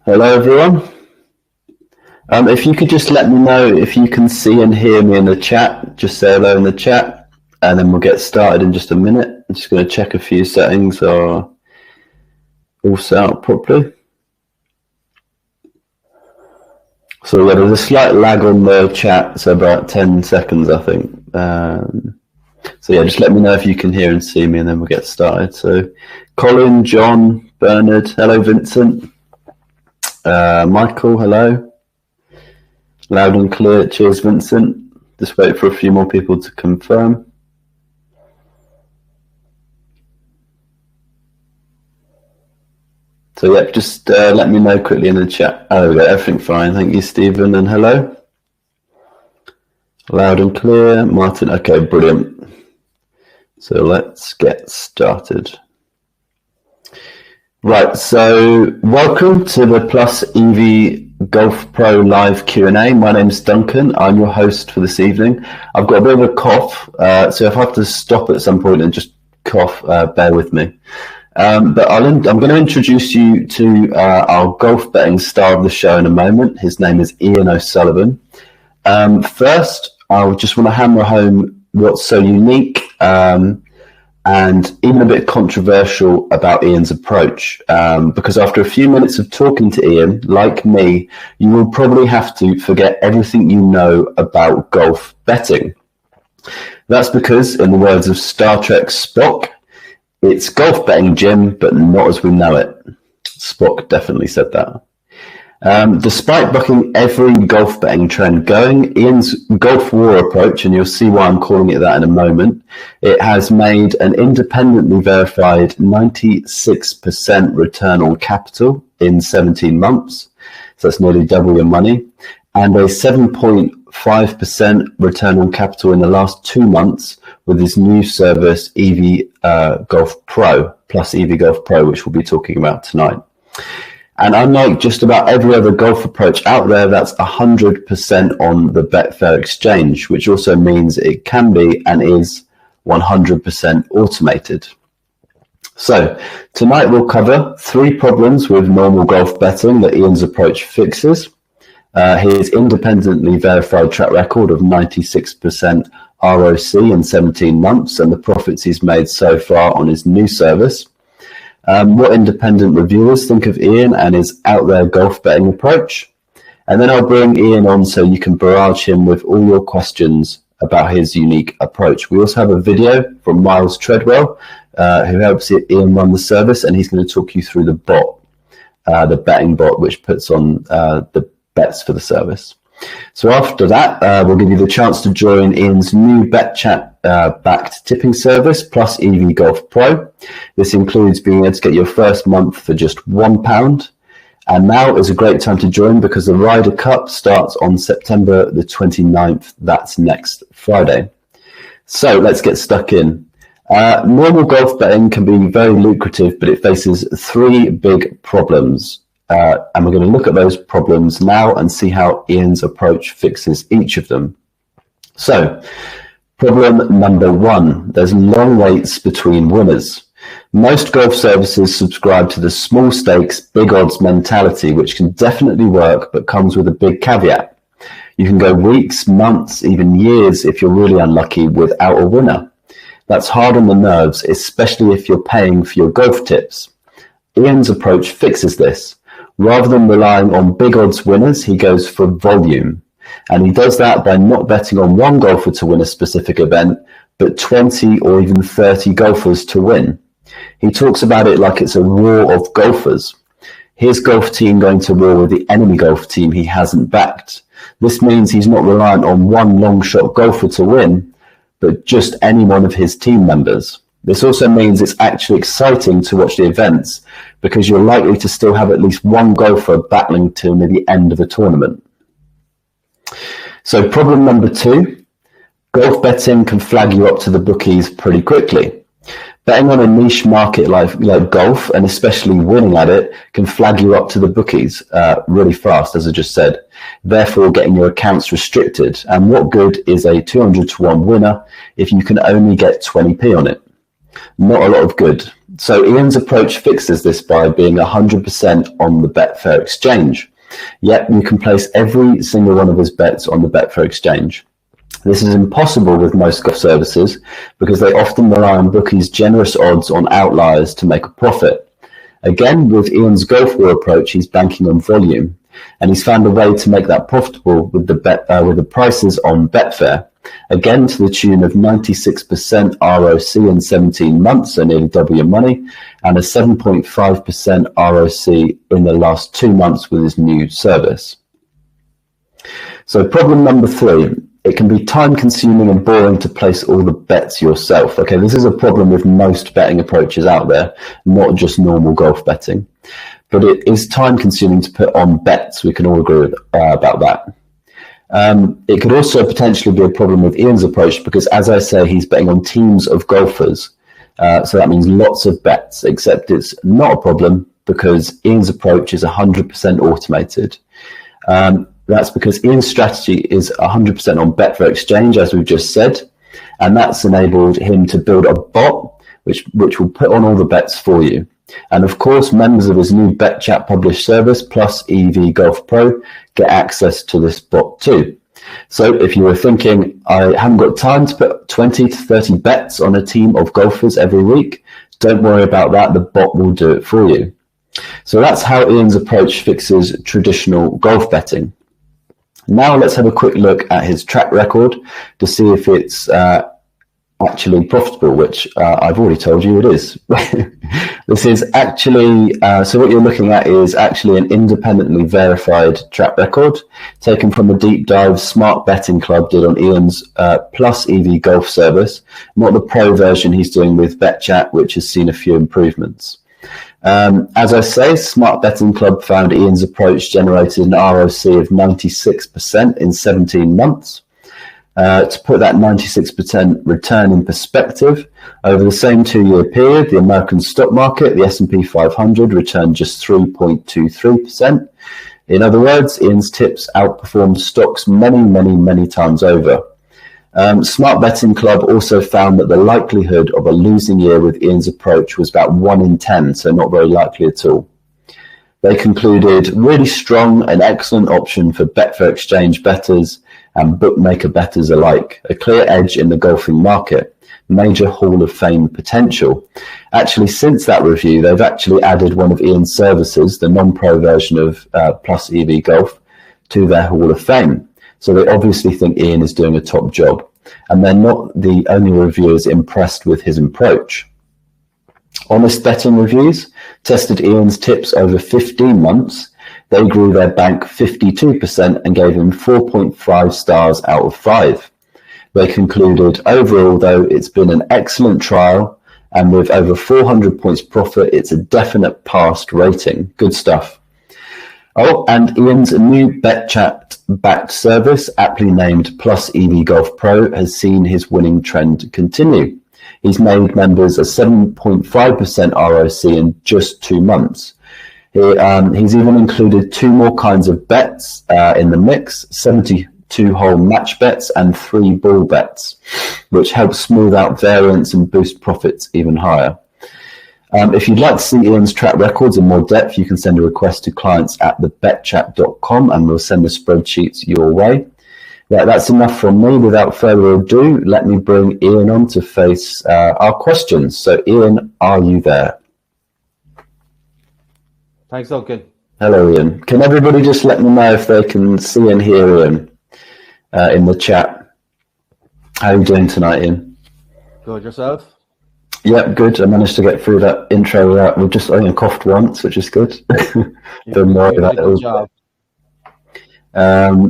Hello, everyone. If you could just let me know if you can see and hear me in the chat, just say hello in the chat, and then we'll get started in just a minute. I'm just going to check a few settings are all set up properly. So yeah, there's a slight lag on the chat, so about 10 seconds, I think. So yeah, just let me know if you can hear and see me, and then we'll get started. So Colin, John, Bernard, hello, Vincent. Michael, hello. Loud and clear. Cheers, Vincent. Just wait for a few more people to confirm. So yeah, just let me know quickly in the chat. Oh, there we go. Everything fine. Thank you, Stephen, and hello. Loud and clear. Martin, okay, brilliant. So let's get started. Right, so welcome to the Plus EV Golf Pro Live Q&A. My name's Duncan. I'm your host for this evening. I've got a bit of a cough, so if I have to stop at some point and just cough, bear with me. But I'm going to introduce you to our golf betting star of the show in a moment. His name is Ian O'Sullivan. First, I just want to hammer home what's so unique and even a bit controversial about Ian's approach, because after a few minutes of talking to Ian, like me, you will probably have to forget everything you know about golf betting. That's because, in the words of Star Trek Spock, it's golf betting, Jim, but not as we know it. Spock definitely said that. Despite bucking every golf betting trend going, Ian's golf war approach, and you'll see why I'm calling it that in a moment, it has made an independently verified 96% return on capital in 17 months. So that's nearly double your money. And a 7.5% return on capital in the last 2 months with his new service, EV Golf Pro, Plus EV Golf Pro, which we'll be talking about tonight. And unlike just about every other golf approach out there, that's 100% on the Betfair exchange, which also means it can be and is 100% automated. So tonight we'll cover 3 problems with normal golf betting that Ian's approach fixes, his independently verified track record of 96% ROC in 17 months and the profits he's made so far on his new service, what independent reviewers think of Ian and his out there golf betting approach. And then I'll bring Ian on so you can barrage him with all your questions about his unique approach. We also have a video from Miles Treadwell, who helps Ian run the service, and he's going to talk you through the bot, the betting bot, which puts on the bets for the service. So after that, we'll give you the chance to join Ian's new BetChat backed tipping service, Plus EV Golf Pro. This includes being able to get your first month for just £1. And now is a great time to join because the Ryder Cup starts on September the 29th. That's next Friday. So let's get stuck in. Normal golf betting can be very lucrative, but it faces 3 big problems. And we're going to look at those problems now and see how Ian's approach fixes each of them. So, problem number 1, there's long waits between winners. Most golf services subscribe to the small stakes, big odds mentality, which can definitely work, but comes with a big caveat. You can go weeks, months, even years if you're really unlucky without a winner. That's hard on the nerves, especially if you're paying for your golf tips. Ian's approach fixes this. Rather than relying on big odds winners, he goes for volume. And he does that by not betting on one golfer to win a specific event, but 20 or even 30 golfers to win. He talks about it like it's a war of golfers. His golf team going to war with the enemy golf team he hasn't backed. This means he's not reliant on one long shot golfer to win, but just any one of his team members. This also means it's actually exciting to watch the events because you're likely to still have at least one golfer battling till near the end of the tournament. So problem number 2, golf betting can flag you up to the bookies pretty quickly. Betting on a niche market like golf, and especially winning at it, can flag you up to the bookies really fast, as I just said, therefore getting your accounts restricted. And what good is a 200 to 1 winner if you can only get 20p on it? Not a lot of good. So Ian's approach fixes this by being 100% on the Betfair exchange. Yet you can place every single one of his bets on the Betfair exchange. This is impossible with most golf services because they often rely on bookies' generous odds on outliers to make a profit. Again, with Ian's Golf War approach, he's banking on volume, and he's found a way to make that profitable with the prices on Betfair. Again, to the tune of 96% ROC in 17 months, so nearly double your money, and a 7.5% ROC in the last 2 months with his new service. So problem number 3, it can be time-consuming and boring to place all the bets yourself. Okay, this is a problem with most betting approaches out there, not just normal golf betting. But it is time-consuming to put on bets. We can all agree about that. It could also potentially be a problem with Ian's approach because, as I say, he's betting on teams of golfers. So that means lots of bets, except it's not a problem because Ian's approach is 100% automated. That's because Ian's strategy is 100% on Betfair Exchange, as we've just said, and that's enabled him to build a bot which will put on all the bets for you. And of course, members of his new BetChat published service plus EV Golf Pro get access to this bot too. So if you were thinking, I haven't got time to put 20 to 30 bets on a team of golfers every week, don't worry about that, the bot will do it for you. So that's how Ian's approach fixes traditional golf betting. Now let's have a quick look at his track record to see if it's actually profitable, which I've already told you it is. This is actually, so what you're looking at is actually an independently verified track record taken from a deep dive Smart Betting Club did on Ian's plus EV Golf service, not the pro version he's doing with BetChat, which has seen a few improvements. As I say, Smart Betting Club found Ian's approach generated an ROC of 96% in 17 months. To put that 96% return in perspective, over the same 2-year period, the American stock market, the S&P 500, returned just 3.23%. In other words, Ian's tips outperformed stocks many times over. Smart Betting Club also found that the likelihood of a losing year with Ian's approach was about 1 in 10, so not very likely at all. They concluded really strong and excellent option for Betfair Exchange bettors and bookmaker bettors alike, a clear edge in the golfing market, major Hall of Fame potential. Actually, since that review, they've actually added one of Ian's services, the non-pro version of Plus EV Golf, to their Hall of Fame. So they obviously think Ian is doing a top job, and they're not the only reviewers impressed with his approach. Honest Betting Reviews tested Ian's tips over 15 months. They grew their bank 52% and gave him 4.5 stars out of 5. They concluded, overall, though, it's been an excellent trial, and with over 400 points profit, it's a definite passed rating. Good stuff. Oh, and Ian's new BetChat-backed service, aptly named Plus EV Golf Pro, has seen his winning trend continue. He's made members a 7.5% ROC in just 2 months. He's even included 2 more kinds of bets in the mix, 72-hole match bets and 3 ball bets, which helps smooth out variance and boost profits even higher. If you'd like to see Ian's track records in more depth, you can send a request to clients@thebetchat.com and we'll send the spreadsheets your way. Yeah, that's enough from me. Without further ado, let me bring Ian on to face our questions. So Ian, are you there? Thanks, Duncan. Hello, Ian. Can everybody just let me know if they can see and hear Ian in the chat? How are you doing tonight, Ian? Good, yourself? Yeah, good. I managed to get through that intro without, we've just only coughed once, which is good. Don't worry about it. Good job.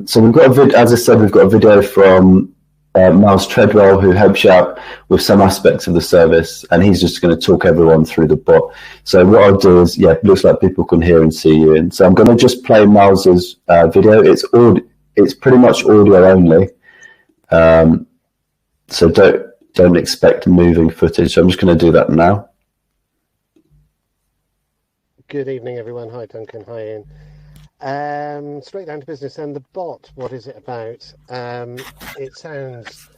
So we've got as I said, we've got a video from Miles Treadwell, who helps you out with some aspects of the service, and he's just going to talk everyone through the bot. So what I'll do is, it looks like people can hear and see you. And so I'm going to just play Miles's video. It's pretty much audio only, so don't expect moving footage. So I'm just going to do that now. Good evening, everyone. Hi, Duncan. Hi, Ian. Straight down to business. And the bot, what is it about? It sounds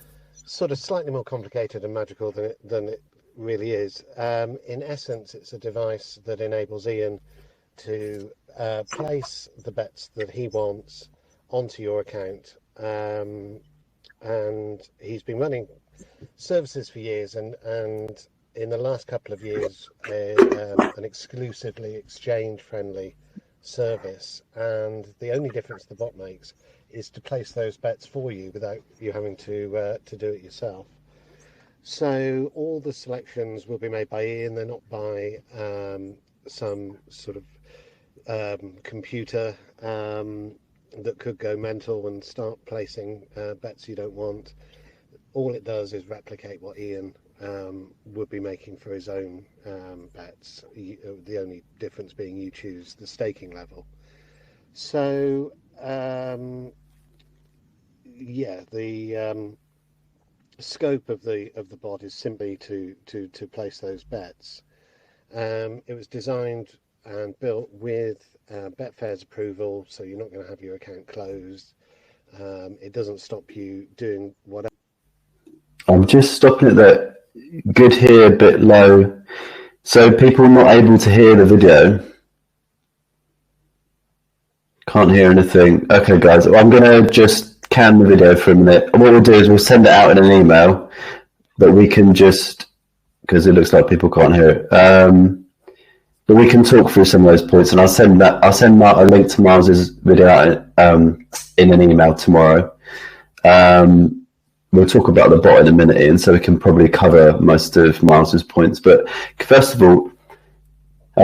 sort of slightly more complicated and magical than it really is. In essence, it's a device that enables Ian to place the bets that he wants onto your account. And he's been running services for years, and in the last couple of years, an exclusively exchange-friendly service. And the only difference the bot makes is to place those bets for you without you having to do it yourself. So all the selections will be made by Ian. They're not by some sort of computer that could go mental and start placing bets you don't want. All it does is replicate what Ian would be making for his own bets. The only difference being you choose the staking level. So the scope of the bot is simply to place those bets. It was designed and built with Betfair's approval, so you're not going to have your account closed. It doesn't stop you doing whatever. I'm just stopping it there. Good here, bit low. So people not able to hear the video. Can't hear anything. Okay, guys, I'm going to just can the video for a minute. What we'll do is we'll send it out in an email, but we can just, because it looks like people can't hear it. But we can talk through some of those points, and I'll send out a link to Miles's video out, in an email tomorrow. We'll talk about the bot in a minute, Ian, so we can probably cover most of Miles's points. But first of all,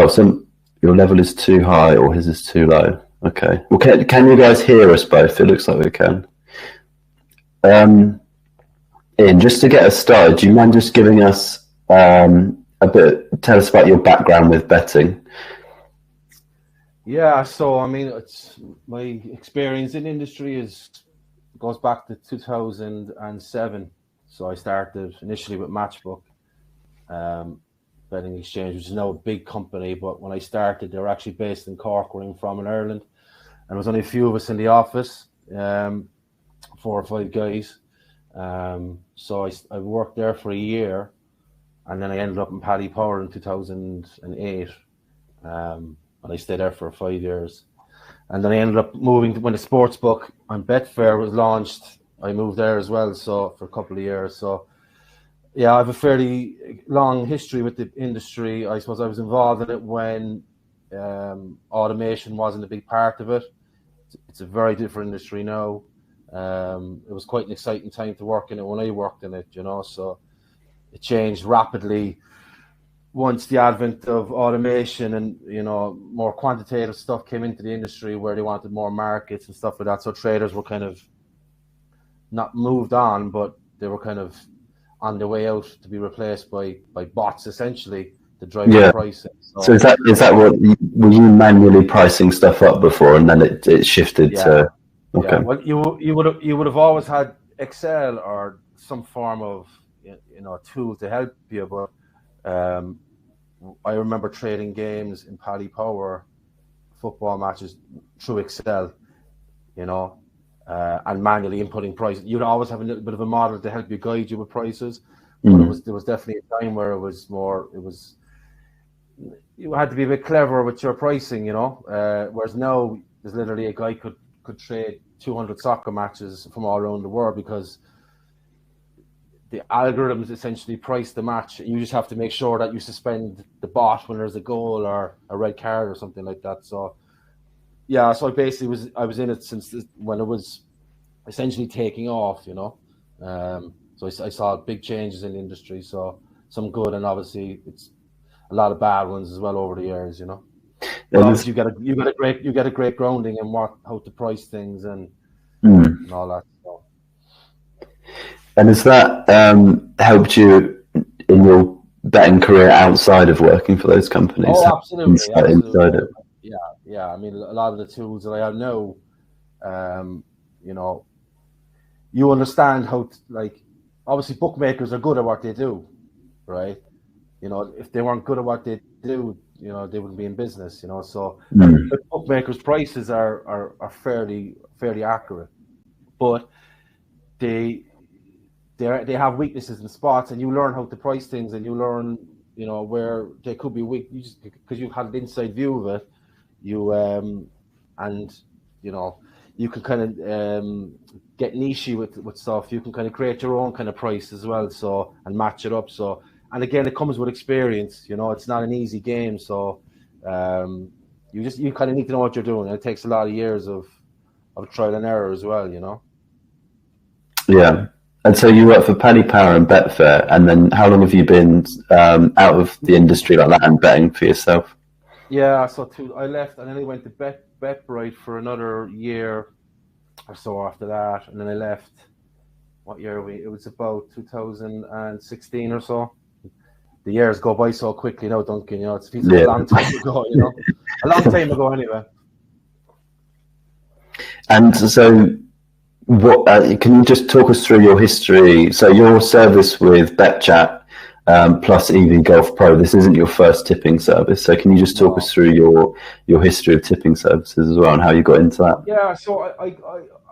so your level is too high or his is too low. Okay. Well, can you guys hear us both? It looks like we can. Ian, just to get us started, do you mind just giving us a bit? Tell us about your background with betting. Yeah, so I mean, it's my experience in industry goes back to 2007. So I started initially with Matchbook Betting Exchange, which is now a big company. But when I started, they were actually based in Cork, where I'm from, in Ireland. And there was only a few of us in the office, 4 or 5 guys. So I worked there for a year, and then I ended up in Paddy Power in 2008. And I stayed there for 5 years. And then I ended up moving when the sportsbook on Betfair was launched. I moved there as well, so for a couple of years. So yeah, I have a fairly long history with the industry. I suppose I was involved in it when automation wasn't a big part of it. It's a very different industry now. It was quite an exciting time to work in it when I worked in it, so it changed rapidly once the advent of automation and, more quantitative stuff came into the industry, where they wanted more markets and stuff like that. So traders were kind of not moved on, but they were kind of on their way out to be replaced by bots, essentially, to drive the pricing. So is that what were you manually pricing stuff up before, and then it shifted to? Okay. Yeah. Well, you would have always had Excel or some form of tool to help you, but I remember trading games in Paddy Power, football matches, through Excel, and manually inputting prices. You'd always have a little bit of a model to help you guide you with prices, but there was definitely a time where you had to be a bit clever with your pricing, whereas now there's literally a guy could trade 200 soccer matches from all around the world, because the algorithms essentially price the match. You just have to make sure that you suspend the bot when there's a goal or a red card or something like that. So yeah, so I was in it since when it was essentially taking off, So I saw big changes in the industry. So some good, and obviously it's a lot of bad ones as well over the years, But obviously you get a great grounding in how to price things and all that. So. And has that helped you in your betting career outside of working for those companies? Oh, absolutely. Inside it. Yeah. I mean, a lot of the tools that I have now, you understand how, obviously bookmakers are good at what they do, right? If they weren't good at what they do, they wouldn't be in business, So the bookmakers' prices are fairly accurate, but they have weaknesses in spots, and you learn how to price things, and you learn, you know, where they could be weak. You just because you've had an inside view of it, you and you know, you can kind of get nichey with stuff. You can kind of create your own kind of price as well, so, and match it up. So, and again, it comes with experience. You know, it's not an easy game. So, you kind of need to know what you're doing. And it takes a lot of years of trial and error as well. You know. Yeah. And so you work for Paddy Power and Betfair, and then how long have you been out of the industry like that and betting for yourself? Yeah, so I left, and then I went to BetBright for another year or so after that, and then I left. What year were we? It was about 2016 or so. The years go by so quickly now, Duncan. You know, it feels like a long time ago. You know, a long time ago anyway. And so, what can you just talk us through your history? So your service with BetChat plus EV Golf Pro. This isn't your first tipping service. So can you just talk us through your history of tipping services as well and how you got into that? Yeah. So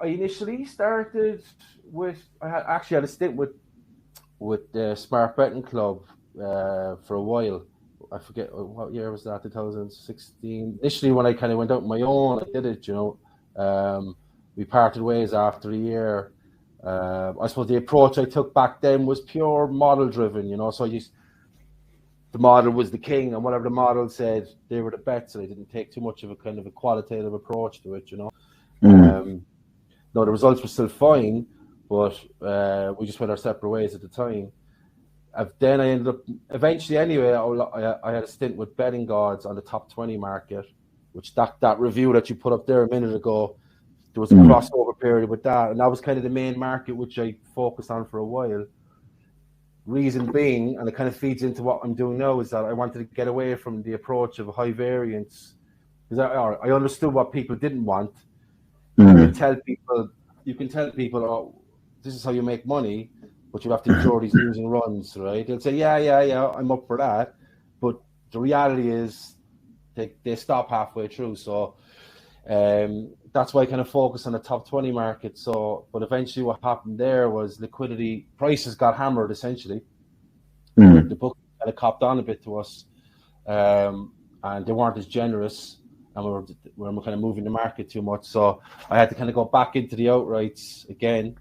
I initially started with actually had a stint with the Smart Betting Club for a while. I forget what year was that, 2016. Initially, when I kind of went out on my own, I did it, you know. We parted ways after a year. I suppose the approach I took back then was pure model driven, you know. So the model was the king, and whatever the model said, they were the bets. And I didn't take too much of a kind of a qualitative approach to it, you know. No, the results were still fine, but we just went our separate ways at the time. Then I ended up eventually anyway. I had a stint with Betting Gods on the top 20 market, which that review that you put up there a minute ago. There was a crossover period with that, and that was kind of the main market which I focused on for a while. Reason being, and it kind of feeds into what I'm doing now, is that I wanted to get away from the approach of high variance, because I understood what people didn't want. You can tell people, oh, this is how you make money, but you have to endure these losing runs, right? They'll say, yeah, I'm up for that, but the reality is they stop halfway through. So that's why I kind of focus on the top 20 market. So, but eventually what happened there was liquidity prices got hammered essentially. The book kind of copped on a bit to us, and they weren't as generous, and we were kind of moving the market too much. So I had to kind of go back into the outrights again.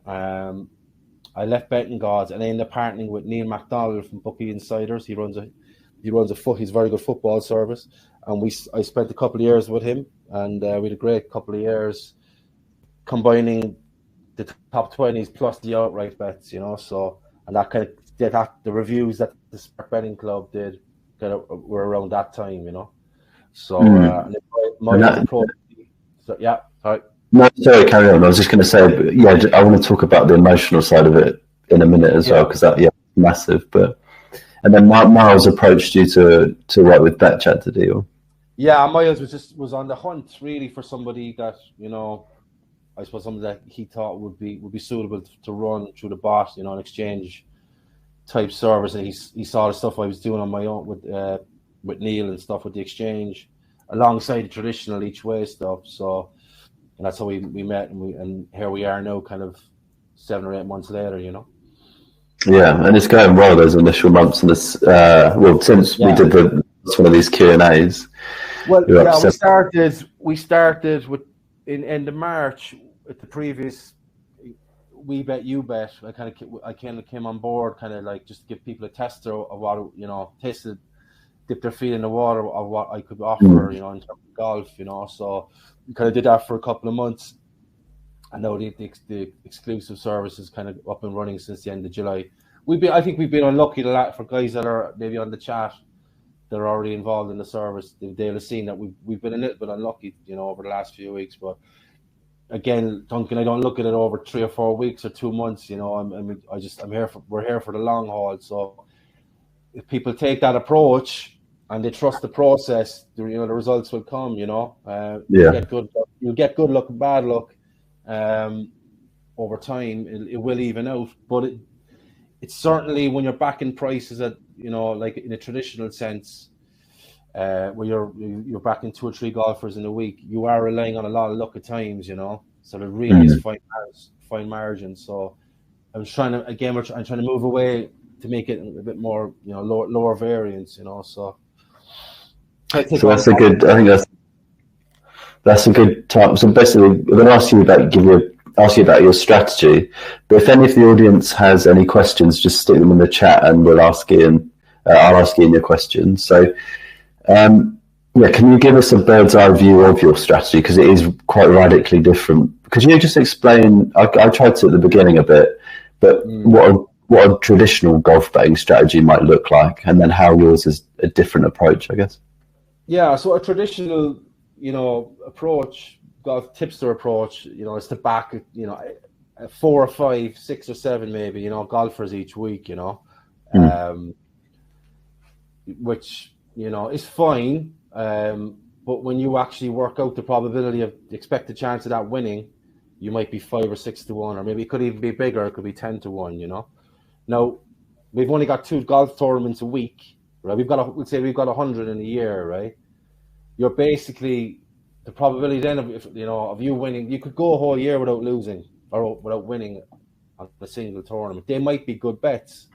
I left Betting Gods and I ended up partnering with Neil MacDonald from Bookie Insiders. He's a very good football service, and I spent a couple of years with him, and we had a great couple of years combining the top 20s plus the outright bets, you know. So, and that kind of did that. The reviews that the Smart Betting Club did kind of were around that time, you know. So, yeah, sorry. No, sorry, carry on. I was just going to say, I want to talk about the emotional side of it in a minute as well, because massive. And then Miles approached you to work with BetChat to deal. Yeah, Miles was on the hunt really for somebody that, you know, I suppose somebody that he thought would be suitable to run through the bot, you know, an exchange type service. And he saw the stuff I was doing on my own with Neil and stuff with the exchange, alongside the traditional each way stuff. So, and that's how we met, and here we are now, kind of 7 or 8 months later, you know. Yeah, and it's going well. Those initial months, and this since we did one of these Q&As. Well, yeah, we started with in end of March with the previous We Bet You Bet. I kind of came on board, kind of like just to give people a tester of what, you know, dip their feet in the water of what I could offer, you know, in terms of golf, you know. So we kind of did that for a couple of months. And now the exclusive service is kind of up and running since the end of July. I think we've been unlucky for guys that are maybe on the chat that are already involved in the service. They'll have seen that we've been a little bit unlucky, you know, over the last few weeks. But again, Duncan, I don't look at it over 3 or 4 weeks or 2 months. You know, we're here for the long haul. So if people take that approach and they trust the process, you know, the results will come. You know, you'll get good luck and bad luck. Over time, it will even out, but it's certainly when you're backing prices at, you know, like in a traditional sense, where you're backing 2 or 3 golfers in a week, you are relying on a lot of luck at times, you know. So there really is fine margin. So I'm trying to move away to make it a bit more, lower variance, So I take So all that's a good. I think that's a good time. So basically, I'm going to ask you about your strategy. But if any of the audience has any questions, just stick them in the chat, and we'll ask Ian. I'll ask Ian your questions. So, yeah, can you give us a bird's eye view of your strategy, because it is quite radically different? Could you just explain? I tried to at the beginning a bit, but what a traditional golf betting strategy might look like, and then how yours is a different approach, I guess. Yeah, so a traditional, approach, golf tipster approach, is to back, 4 or 5, 6 or 7 maybe, golfers each week, which, is fine. But when you actually work out the probability of the expected chance of that winning, you might be 5 or 6 to 1, or maybe it could even be bigger. It could be 10 to 1, Now, we've only got 2 golf tournaments a week, right? We'll say we've got 100 in a year, right? You're basically, the probability then of you winning, you could go a whole year without losing or without winning on a single tournament. They might be good bets,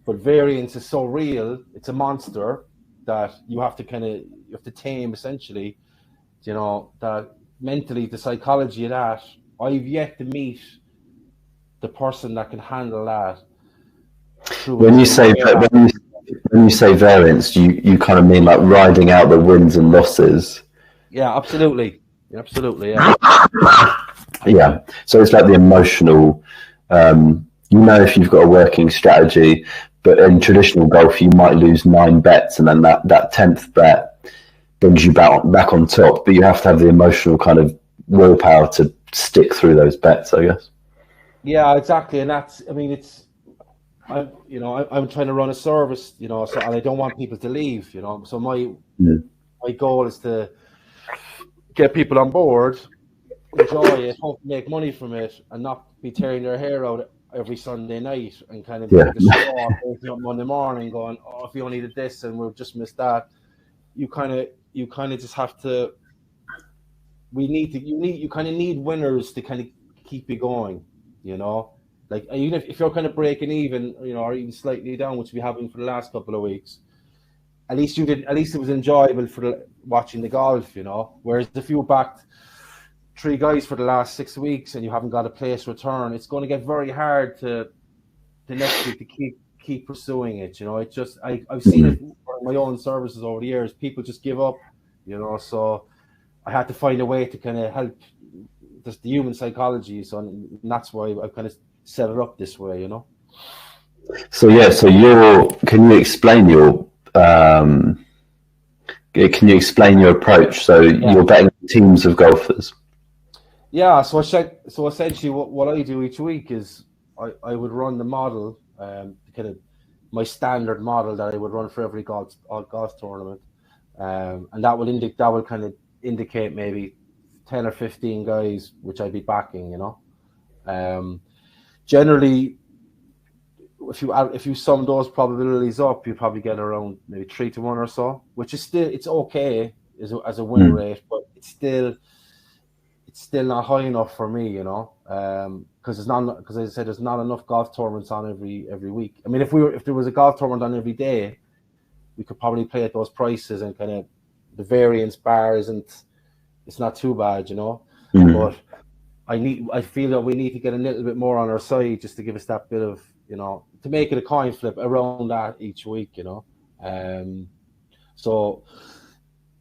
but variance is so real, it's a monster that you have to tame, essentially, that mentally, the psychology of that. I've yet to meet the person that can handle that. When you say variance, you kind of mean like riding out the wins and losses. Yeah, absolutely. Yeah. Yeah. So it's like the emotional. If you've got a working strategy, but in traditional golf, you might lose 9 bets, and then that 10th bet brings you back on top. But you have to have the emotional kind of willpower to stick through those bets, I guess. Yeah, exactly, and that's. I mean, I'm trying to run a service, so, and I don't want people to leave, So my goal is to get people on board, enjoy it, hope to make money from it, and not be tearing their hair out every Sunday night and kind of being distraught waking up Monday morning going, oh, if you only did this and we've just missed that. You kind of just have to. You kind of need winners to kind of keep you going, Like, even if you're kind of breaking even, or even slightly down, which we haven't for the last couple of weeks, at least it was enjoyable for watching the golf, Whereas if you backed 3 guys for the last 6 weeks and you haven't got a place return, it's going to get very hard to the next week to keep pursuing it. It just I've seen it for my own services over the years. People just give up, So I had to find a way to kind of help just the human psychology. So and that's why I've kind of set it up this way, So yeah, can you explain your approach? So you're betting teams of golfers. Yeah, so essentially what I do each week is I would run the model, kind of my standard model that I would run for every golf tournament, and that will kind of indicate maybe 10 or 15 guys which I'd be backing, Generally, if you sum those probabilities up, you probably get around maybe 3 to 1 or so, which is it's okay as a win rate, but it's still not high enough for me, because as I said, there's not enough golf tournaments on every week. I mean, if there was a golf tournament on every day, we could probably play at those prices, and kind of the variance bar it's not too bad, But I feel that we need to get a little bit more on our side just to give us that bit of, to make it a coin flip around that each week, So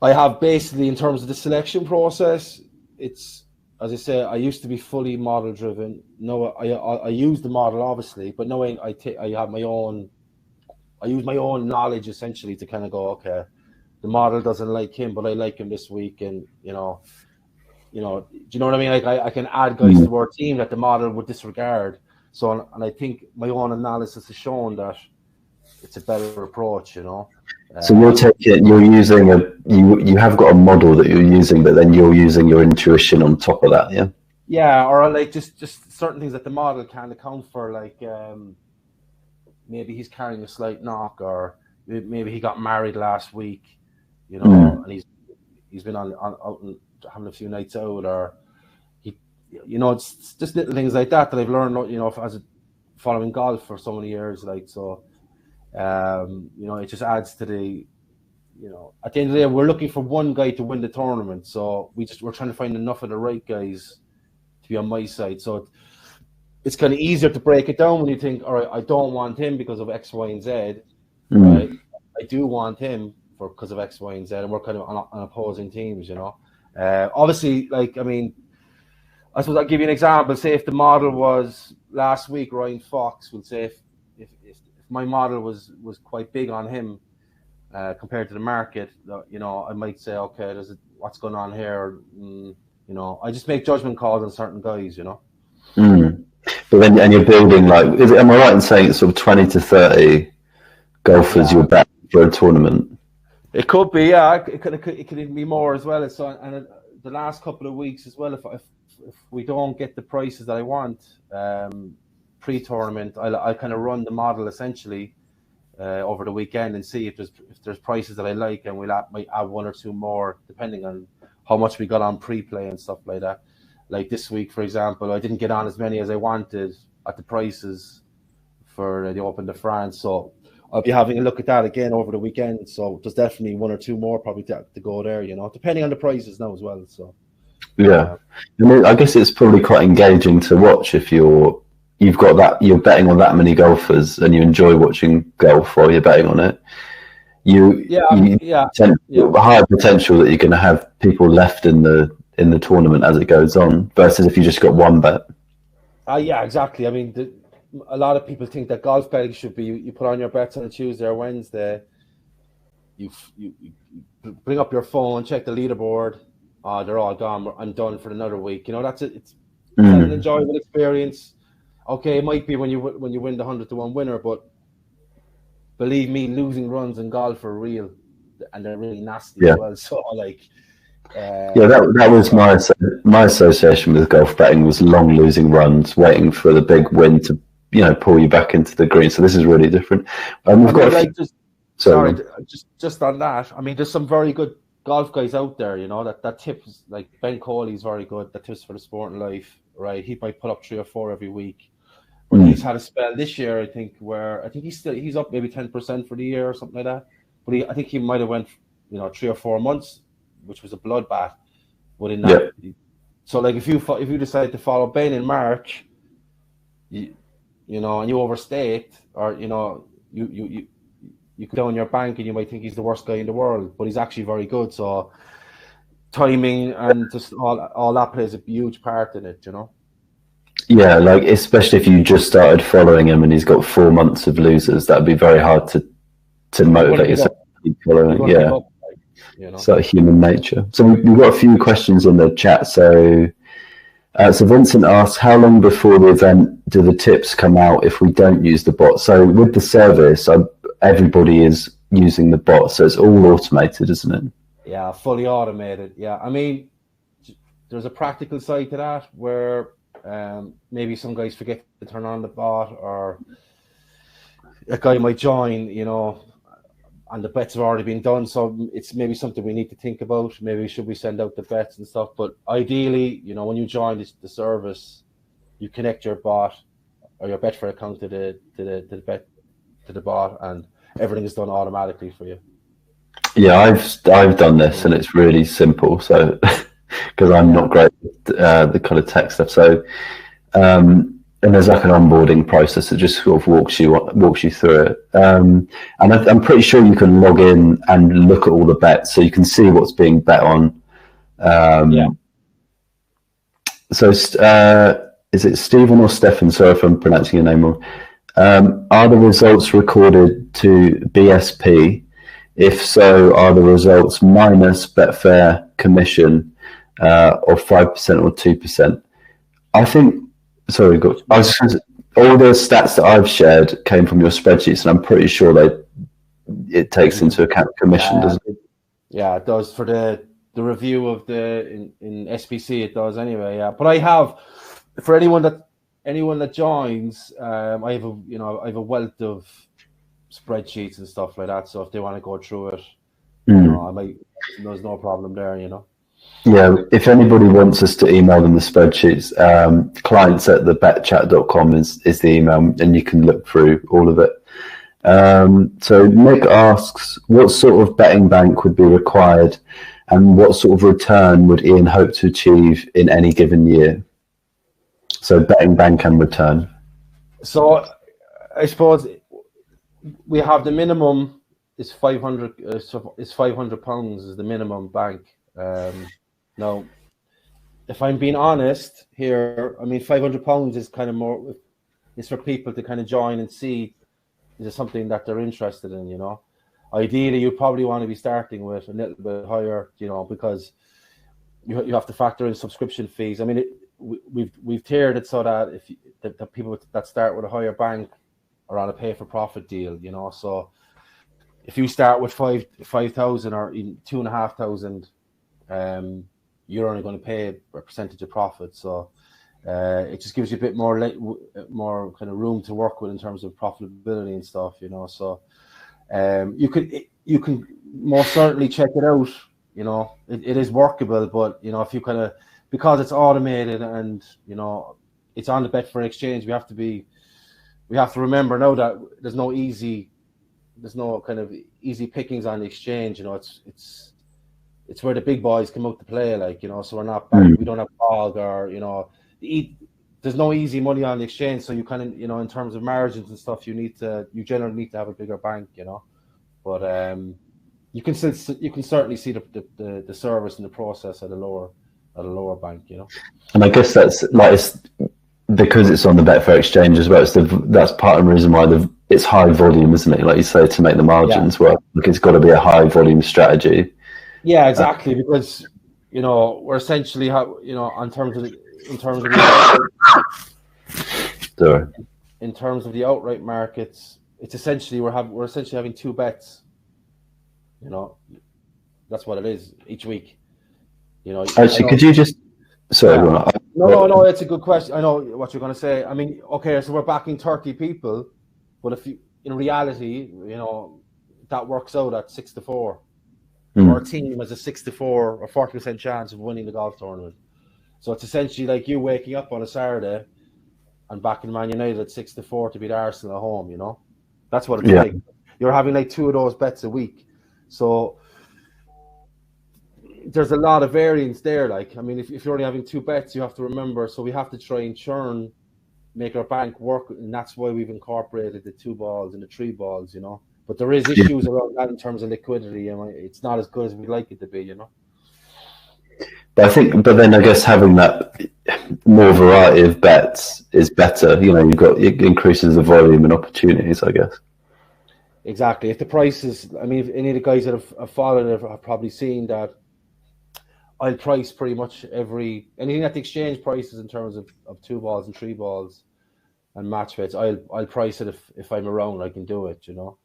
I have basically, in terms of the selection process, it's, as I say, I used to be fully model driven. No, I use the model obviously, but no, I have my own. I use my own knowledge essentially to kind of go, okay, the model doesn't like him, but I like him this week, and do you know what I mean? Like I can add guys to our team that the model would disregard. So, and I think my own analysis has shown that it's a better approach, So you have got a model that you're using, but then you're using your intuition on top of that, yeah? Yeah, or like just certain things that the model can't account for, like maybe he's carrying a slight knock, or maybe he got married last week, and he's been out and having a few nights out, or it's just little things like that I've learned, following golf for so many years, like, so, you know, it just adds to the, you know, at the end of the day, we're looking for one guy to win the tournament. So we're trying to find enough of the right guys to be on my side. So it's kind of easier to break it down when you think, all right, I don't want him because of X, Y, and Z. Right? I do want him because of X, Y, and Z, and we're kind of on opposing teams, you know. Obviously, like, I mean, I suppose I'll give you an example. Say if the model was last week, Ryan Fox, would say if my model was quite big on him compared to the market, you know, I might say, okay, what's going on here? You know, I just make judgment calls on certain guys, you know. But then, and you're building, like, am I right in saying it's sort of 20 to 30 golfers you're betting for a tournament? It could be, yeah. It could even be more as well. So, and the last couple of weeks as well, if we don't get the prices that I want pre-tournament, I kind of run the model essentially over the weekend and see if there's prices that I like, and might add one or two more depending on how much we got on pre-play and stuff like that. Like this week, for example, I didn't get on as many as I wanted at the prices for the Open de France, so I'll be having a look at that again over the weekend. So there's definitely one or two more probably to go there, you know, depending on the prices now as well. So yeah, I mean, I guess it's probably quite engaging to watch if you're betting on that many golfers and you enjoy watching golf while you're betting on it. Higher potential that you're going to have people left in the tournament as it goes on versus if you just got one bet. Yeah, exactly. I mean, a lot of people think that golf betting should be you put on your bets on a Tuesday or Wednesday. You bring up your phone, check the leaderboard. Oh, they're all gone. I'm done for another week. You know, that's it. It's an enjoyable experience. Okay, it might be when you win the 100-to-1 winner, but believe me, losing runs in golf are real, and they're really nasty as well. So, like, that was my association with golf betting was long losing runs, waiting for the big win to, you know, pull you back into the green. So this is really different. We've got just on that. I mean, there's some very good golf guys out there, you know, that tips, like Ben Coley's very good. That tips for the sport and life, right? He might put up 3 or 4 every week. But he's had a spell this year, I think, where I think he's up maybe 10% for the year or something like that. But I think he might have went, you know, 3 or 4 months, which was a bloodbath. But in that, so like if you decide to follow Ben in March, you know, and you overstate, or you know, you go down your bank and you might think he's the worst guy in the world, but he's actually very good. So timing and just all that plays a huge part in it, you know. Yeah, like especially if you just started following him and he's got 4 months of losers, that'd be very hard to motivate yourself to keep following. Yeah, you know? So human nature. So we've got a few questions in the chat. So Vincent asks, how long before the event do the tips come out if we don't use the bot? So with the service, everybody is using the bot, so it's all automated, isn't it? Yeah, fully automated. Yeah, I mean, there's a practical side to that where maybe some guys forget to turn on the bot, or a guy might join, you know, and the bets have already been done. So it's maybe something we need to think about. Maybe should we send out the bets and stuff? But ideally, you know, when you join the service, you connect your bot or your Betfair account to the bot, and everything is done automatically for you. Yeah, I've done this, and it's really simple. So because I'm not great with the kind of tech stuff. So and there's like an onboarding process that just sort of walks you through it. And I'm pretty sure you can log in and look at all the bets, so you can see what's being bet on. So is it Stephen or Stefan? Sorry if I'm pronouncing your name wrong. Are the results recorded to BSP? If so, are the results minus Betfair commission or 5% or 2%? I think. Sorry, good. All the stats that I've shared came from your spreadsheets, and I'm pretty sure it takes into account commission, doesn't it? Yeah, it does for the review of in SPC. It does anyway. Yeah, but I have for anyone that joins, I have a wealth of spreadsheets and stuff like that. So if they want to go through it, you know, there's no problem there. You know. Yeah, if anybody wants us to email them the spreadsheets, clients@thebetchat.com is the email, and you can look through all of it. So Nick asks, what sort of betting bank would be required, and what sort of return would Ian hope to achieve in any given year? So betting bank and return. So I suppose we have the minimum is 500. Is £500 is the minimum bank. Now, if I'm being honest here, I mean £500 is kind of more. It's for people to kind of join and see is it something that they're interested in. You know, ideally you probably want to be starting with a little bit higher. You know, because you have to factor in subscription fees. I mean, we've tiered it so that if the people that start with a higher bank are on a pay for profit deal. You know, so if you start with 5,000 or even 2,500, you're only going to pay a percentage of profit. So it just gives you a bit more kind of room to work with in terms of profitability and stuff. You know, so you can most certainly check it out. You know, it is workable, but you know, if you kind of, because it's automated and you know it's on the Betfair exchange, we have to remember now that there's no kind of easy pickings on the exchange. You know, it's where the big boys come out to play, like, you know, so we're not back, we don't have bog or, you know, there's no easy money on the exchange. So you kind of, you know, in terms of margins and stuff, you generally need to have a bigger bank, you know, but you can certainly see the service and the process at a lower bank, you know. And I guess that's like, it's because it's on the Betfair exchange as well. That's part of the reason why it's high volume, isn't it? Like you say, to make the margins work, like it's got to be a high volume strategy. Yeah, exactly. Because you know we're essentially in terms of the outright markets, it's essentially we're essentially having two bets. You know, that's what it is each week. You know, actually, could you just No, it's a good question. I know what you're going to say. I mean, okay, so we're backing 30 people, but if in reality, you know, that works out at 6-4. Our team has a 6-4 or 40% chance of winning the golf tournament. So it's essentially like you waking up on a Saturday and backing Man United at 6-4 to beat Arsenal at home. You know, that's what it's like. You're having like two of those bets a week. So there's a lot of variance there. Like, I mean, if you're only having two bets, you have to remember. So we have to try and make our bank work, and that's why we've incorporated the 2 balls and the 3 balls. You know, but there is issues around that in terms of liquidity, and it's not as good as we'd like it to be. You know. But then I guess having that more variety of bets is better. You know, it increases the volume and opportunities, I guess. Exactly. If the prices, I mean, if any of the guys that have followed it have probably seen that. I'll price pretty much anything that the exchange prices in terms of 2 balls and 3 balls and match bets. I'll price it if I'm around, I can do it, you know.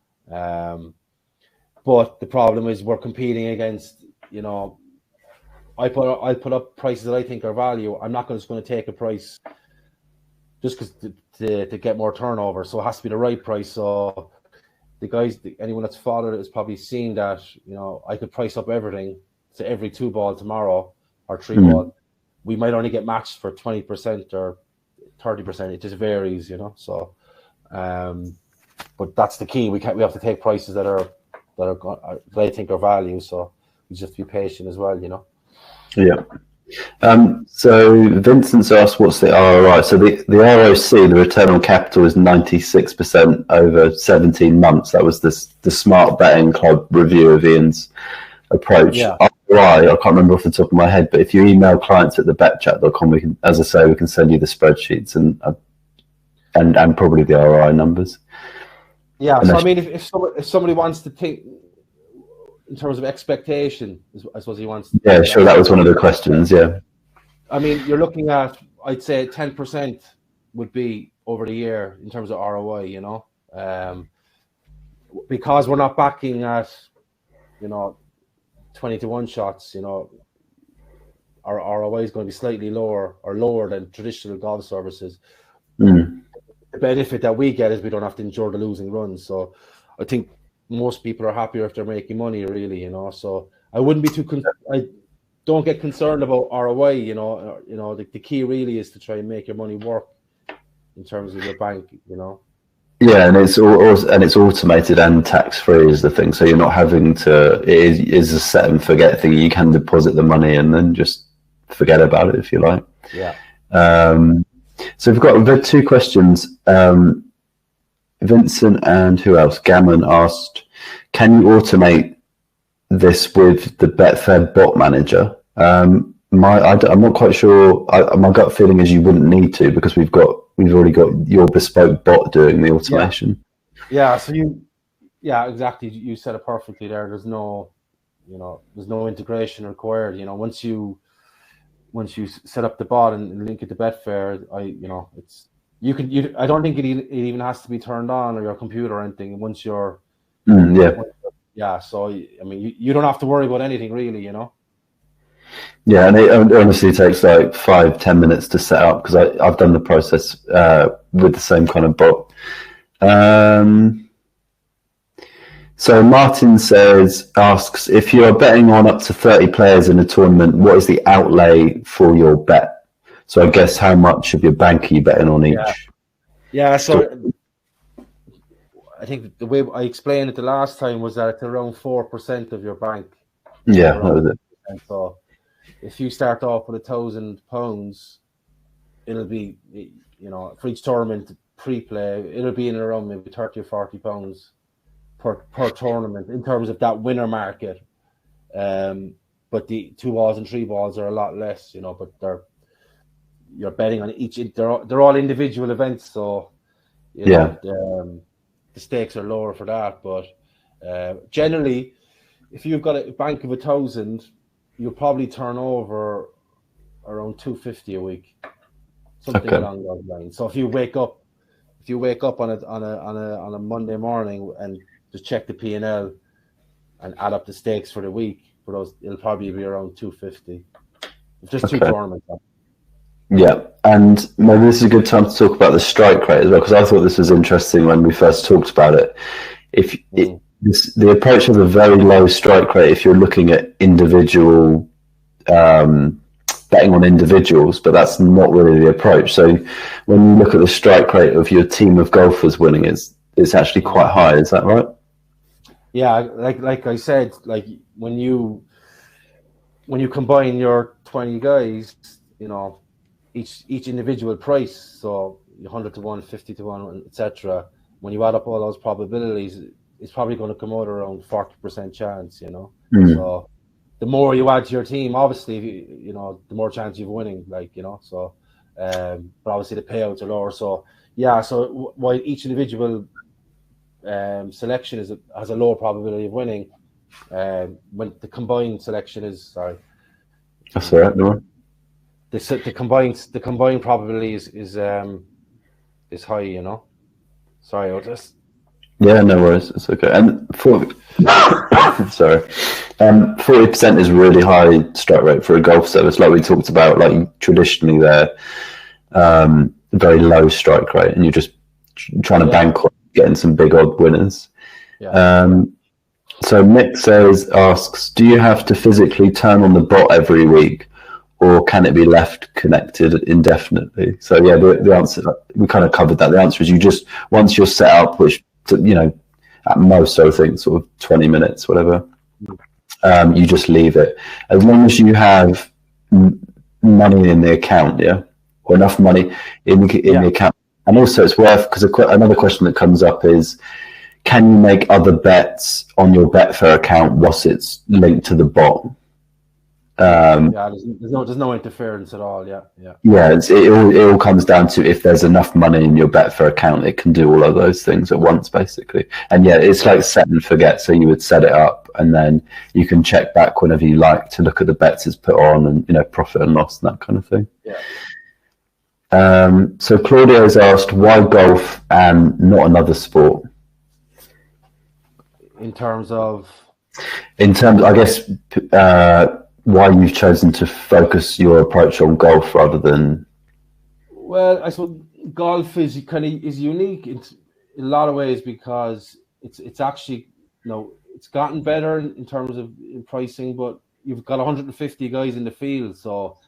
But the problem is we're competing against, you know, I put up prices that I think are value. I'm not just going to take a price just because to get more turnover. So it has to be the right price. So the guys, anyone that's followed it has probably seen that, you know, I could price up everything. So every 2 ball tomorrow or 3 ball, we might only get matched for 20% or 30%. It just varies, you know. So, but that's the key. We have to take prices that I think are value. So we just have to be patient as well, you know. Yeah. So Vincent's asked, what's the ROI? So the ROC, the return on capital, is 96% over 17 months. That was the Smart Betting Club review of Ian's approach. Yeah. ROI, I can't remember off the top of my head, but if you email clients@thebetchat.com, we can, as I say, we can send you the spreadsheets and probably the ROI numbers. Yeah. So I mean, if somebody wants to think in terms of expectation, I suppose he wants to. Yeah, sure. That was one of the questions. Yeah. I mean, you're looking at, I'd say 10% would be over the year in terms of ROI, you know, because we're not backing at, you know, 20-1 shots, you know, our ROI is going to be slightly lower than traditional golf services. The benefit that we get is we don't have to endure the losing runs. So I think most people are happier if they're making money, really, you know. So I wouldn't be too don't get concerned about ROI. The key really is to try and make your money work in terms of your bank. Yeah, and it's automated and tax free is the thing. So you're not having to. It is a set and forget thing. You can deposit the money and then just forget about it if you like. Yeah. So we've had two questions. Vincent and who else? Gammon asked, "Can you automate this with the Betfair bot manager?" I'm not quite sure. My gut feeling is you wouldn't need to because we've already got your bespoke bot doing the automation. Yeah. So exactly. You said it perfectly there. There's no integration required. Once you set up the bot and link it to Betfair, I don't think it even has to be turned on or your computer or anything. Once you're So you don't have to worry about anything really. Yeah, and it honestly takes like 5-10 minutes to set up because I've done the process with the same kind of bot. So Martin asks, if you are betting on up to 30 players in a tournament, what is the outlay for your bet? So I guess how much of your bank are you betting on each? Yeah. So I think the way I explained it the last time was that it's around 4% of your bank. Yeah, that was it. And so if you start off with £1,000, it'll be, for each tournament pre-play, it'll be in around maybe £30 or £40 per tournament in terms of that winner market. But the 2 balls and 3 balls are a lot less, but you're betting on each. They're all individual events, so the stakes are lower for that. But generally, if you've got a bank of 1,000, you'll probably turn over around 250 a week, something along those lines. So if you wake up on a Monday morning and just check the P&L and add up the stakes for the week, for those, it'll probably be around 250. Just 2 tournaments. Yeah, and maybe this is a good time to talk about the strike rate as well, because I thought this was interesting when we first talked about it. The approach of a very low strike rate, if you're looking at individual betting on individuals, but that's not really the approach. So when you look at the strike rate of your team of golfers winning, it's actually quite high. Is that right? Yeah, like I said, like when you combine your 20 guys, each individual price, so 100 to 1, 50 to 1, etc. When you add up all those probabilities, it's probably going to come out around 40% chance. So the more you add to your team, obviously, the more chance you've winning. So, but obviously the payouts are lower. So so while each individual selection has a lower probability of winning, when the combined selection is that's all right, no. The combined probability is high. Sorry, I'll just. Yeah, no worries. It's okay. And 40% is really high strike rate for a golf service. Like we talked about, like traditionally they're very low strike rate, and you're just trying to bank on getting some big odd winners. Yeah. So Nick asks, do you have to physically turn on the bot every week, or can it be left connected indefinitely? So yeah, the answer, we kind of covered that. The answer is you just, once you're set up, which at most I think sort of 20 minutes, whatever, you just leave it as long as you have money in the account, or enough money in the account. And also it's worth, because another question that comes up is, can you make other bets on your Betfair account whilst it's linked to the bot? There's no interference at all. It all comes down to if there's enough money in your Betfair account, it can do all of those things at once, basically. And it's like set and forget. So you would set it up, and then you can check back whenever you like to look at the bets it's put on, and profit and loss and that kind of thing. So Claudio's asked, why golf and not another sport? In terms of, I guess, why you've chosen to focus your approach on golf rather than. Well, I suppose golf is unique in a lot of ways because it's actually it's gotten better in terms of pricing, but you've got 150 guys in the field, so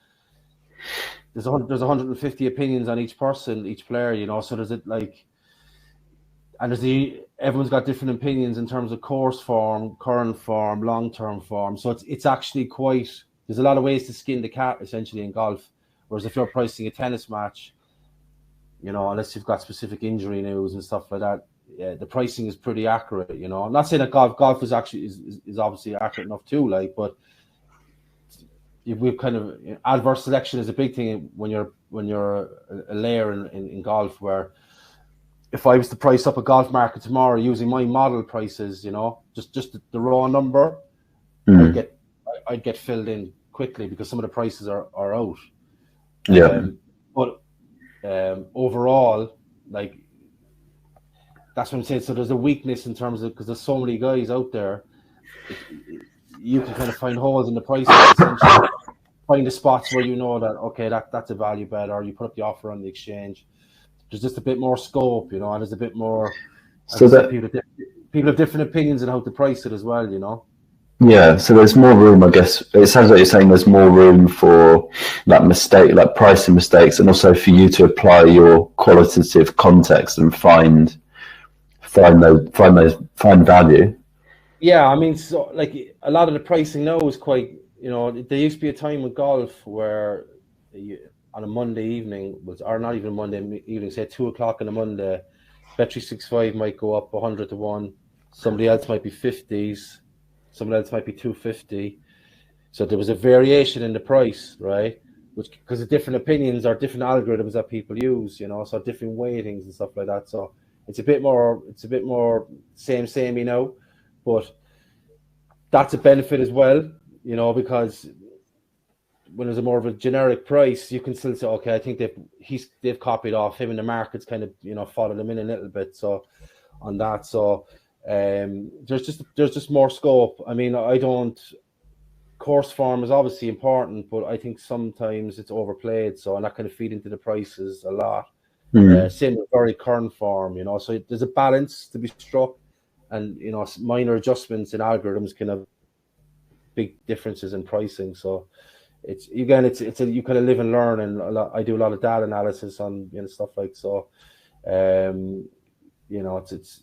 there's 150 opinions on each person, each player, you know. So there's it like, and everyone's got different opinions in terms of course form, current form, long-term form. So it's actually quite, there's a lot of ways to skin the cat essentially in golf. Whereas if you're pricing a tennis match, you know, unless you've got specific injury news and stuff like that, yeah, the pricing is pretty accurate. You know, I'm not saying that golf is actually is obviously accurate enough too, like, but we've kind of, adverse selection is a big thing when you're a layer in golf. Where if I was to price up a golf market tomorrow using my model prices, you know, just the raw number, I'd get filled in quickly because some of the prices are out. Yeah. But overall, like, that's what I'm saying. So there's a weakness in terms of, because there's so many guys out there, you can kind of find holes in the prices, essentially. Find the spots where you know that, okay, that's a value bet, or you put up the offer on the exchange. There's just a bit more scope, you know, and there's a bit more. So that people have different opinions on how to price it as well, you know. Yeah, so there's more room, I guess. It sounds like you're saying there's more room for like pricing mistakes, and also for you to apply your qualitative context and find value. Yeah, I mean, so like a lot of the pricing now is quite, you know, there used to be a time with golf where on a Monday evening, or not even Monday evening, say 2:00 on a Monday, Bet365 might go up 100 to 1. Somebody else might be 50s. Someone else might be 250. So there was a variation in the price, right? Which, because of different opinions or different algorithms that people use, you know, so different weightings and stuff like that. So it's a bit more same, you know, but that's a benefit as well, you know, because when there's a more of a generic price, you can still say, okay, I think they've copied off him, and the market's kind of, you know, followed him in a little bit. So on that, so there's just more scope. I mean, course form is obviously important, but I think sometimes it's overplayed, so, and that kind of feed into the prices a lot. Same with very current form, you know, so there's a balance to be struck, and, you know, minor adjustments in algorithms can have big differences in pricing. So it's you kind of live and learn, and I do a lot of data analysis on, you know, stuff like so. You know, it's